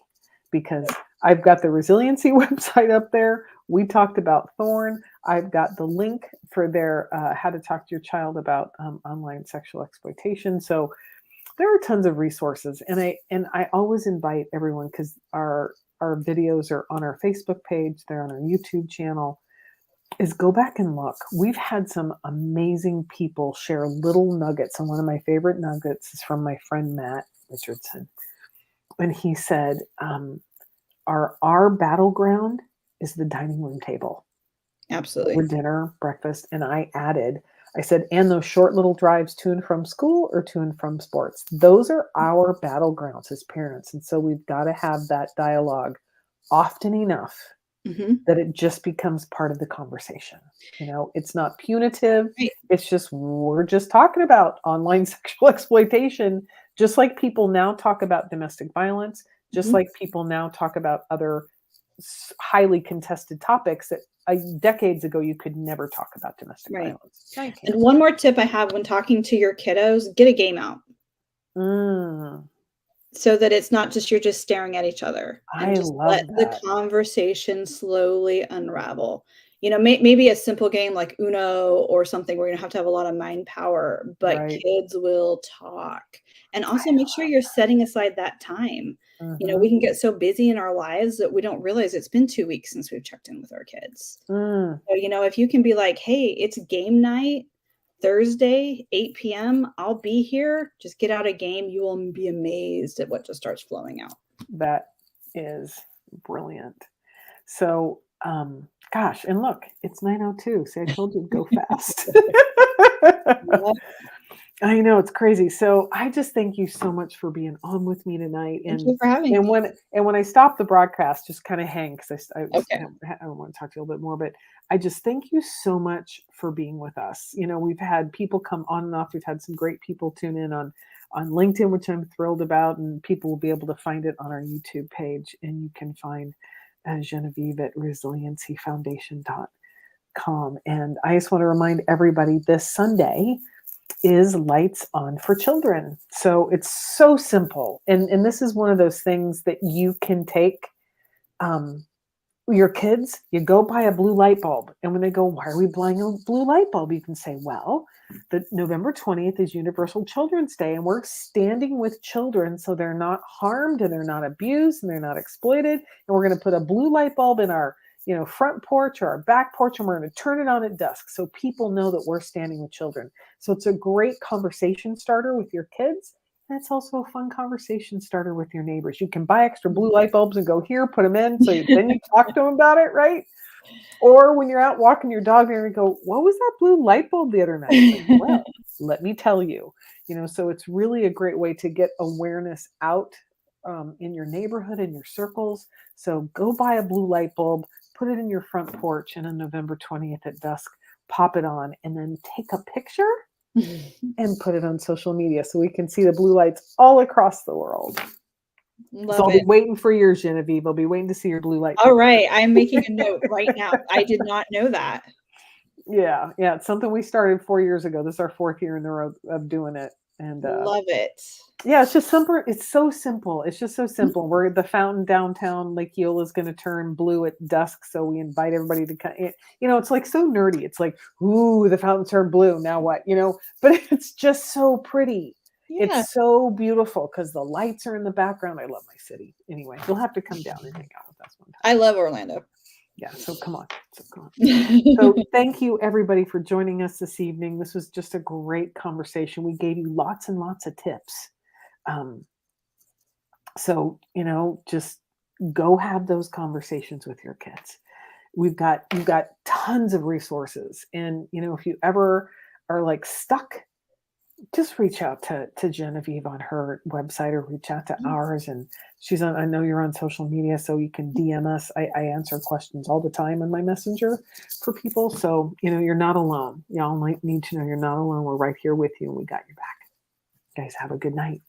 Speaker 1: because I've got the Resiliency website up there. We talked about Thorn. I've got the link for their how to talk to your child about online sexual exploitation. So there are tons of resources, and I always invite everyone, because our videos are on our Facebook page, they're on our YouTube channel, is go back and look. We've had some amazing people share little nuggets, and one of my favorite nuggets is from my friend Matt Richardson, and he said, our battleground is the dining room table.
Speaker 2: Absolutely.
Speaker 1: For dinner, breakfast, and I said, and those short little drives to and from school or to and from sports. Those are our battlegrounds as parents. And so we've got to have that dialogue often enough that it just becomes part of the conversation. It's not punitive.
Speaker 2: Right.
Speaker 1: It's just, we're just talking about online sexual exploitation, just like people now talk about domestic violence, just like people now talk about other highly contested topics that decades ago you could never talk about domestic violence.
Speaker 2: And one more tip I have when talking to your kiddos, get a game out. So that it's not just you're just staring at each other, and just let the conversation slowly unravel. Maybe a simple game like Uno or something where you're gonna have to have a lot of mind power, but kids will talk. And also make sure you're setting aside that time. We can get so busy in our lives that we don't realize it's been 2 weeks since we've checked in with our kids. So, if you can be like, hey, it's game night, Thursday, 8 p.m., I'll be here. Just get out a game. You will be amazed at what just starts flowing out.
Speaker 1: That is brilliant. So, gosh, and look, it's 9:02. See, I told you to go fast. I know, it's crazy. So I just thank you so much for being on with me tonight.
Speaker 2: Thank you for having me.
Speaker 1: When I stop the broadcast, just kind of hang, because I
Speaker 2: Okay.
Speaker 1: want to talk to you a little bit more. But I just thank you so much for being with us. We've had people come on and off. We've had some great people tune in on LinkedIn, which I'm thrilled about, and people will be able to find it on our YouTube page. And you can find Genevieve at resiliencyfoundation.com. And I just want to remind everybody, this Sunday is Lights On for Children. So it's so simple. And this is one of those things that you can take your kids, you go buy a blue light bulb. And when they go, why are we buying a blue light bulb? You can say, well, the November 20th is Universal Children's Day, and we're standing with children so they're not harmed and they're not abused and they're not exploited. And we're going to put a blue light bulb in our front porch or our back porch, and we're going to turn it on at dusk so people know that we're standing with children. So it's a great conversation starter with your kids. And it's also a fun conversation starter with your neighbors. You can buy extra blue light bulbs and go here, put them in. So then you talk to them about it, right? Or when you're out walking your dog there and go, what was that blue light bulb the other night? Like, well, let me tell you. So it's really a great way to get awareness out in your neighborhood, in your circles. So go buy a blue light bulb, put it in your front porch, and on November 20th at dusk, pop it on, and then take a picture and put it on social media so we can see the blue lights all across the world. So I'll be waiting for yours, Genevieve. I'll be waiting to see your blue light.
Speaker 2: All right. I'm making a note right now. I did not know that.
Speaker 1: Yeah, yeah, it's something we started 4 years ago. This is our 4th year in a row of doing it, and,
Speaker 2: Love it.
Speaker 1: yeah, it's just simple. It's so simple. It's just so simple. We're the fountain downtown Lake Eola is gonna turn blue at dusk, so we invite everybody to come. It's like so nerdy. It's like, "Ooh, the fountain turned blue, now what?" But it's just so pretty.
Speaker 2: Yeah.
Speaker 1: It's so beautiful because the lights are in the background. I love my city. Anyway, you'll have to come down and hang out with us one time.
Speaker 2: I love Orlando.
Speaker 1: Yeah, so come on. So come on. So thank you everybody for joining us this evening. This was just a great conversation. We gave you lots and lots of tips. Um, just go have those conversations with your kids. You've got tons of resources. And if you ever are like stuck, just reach out to Genevieve on her website or reach out to ours. And I know you're on social media, so you can DM us. I answer questions all the time on my messenger for people. So, you're not alone. Y'all might need to know you're not alone. We're right here with you and we got your back. Guys, have a good night.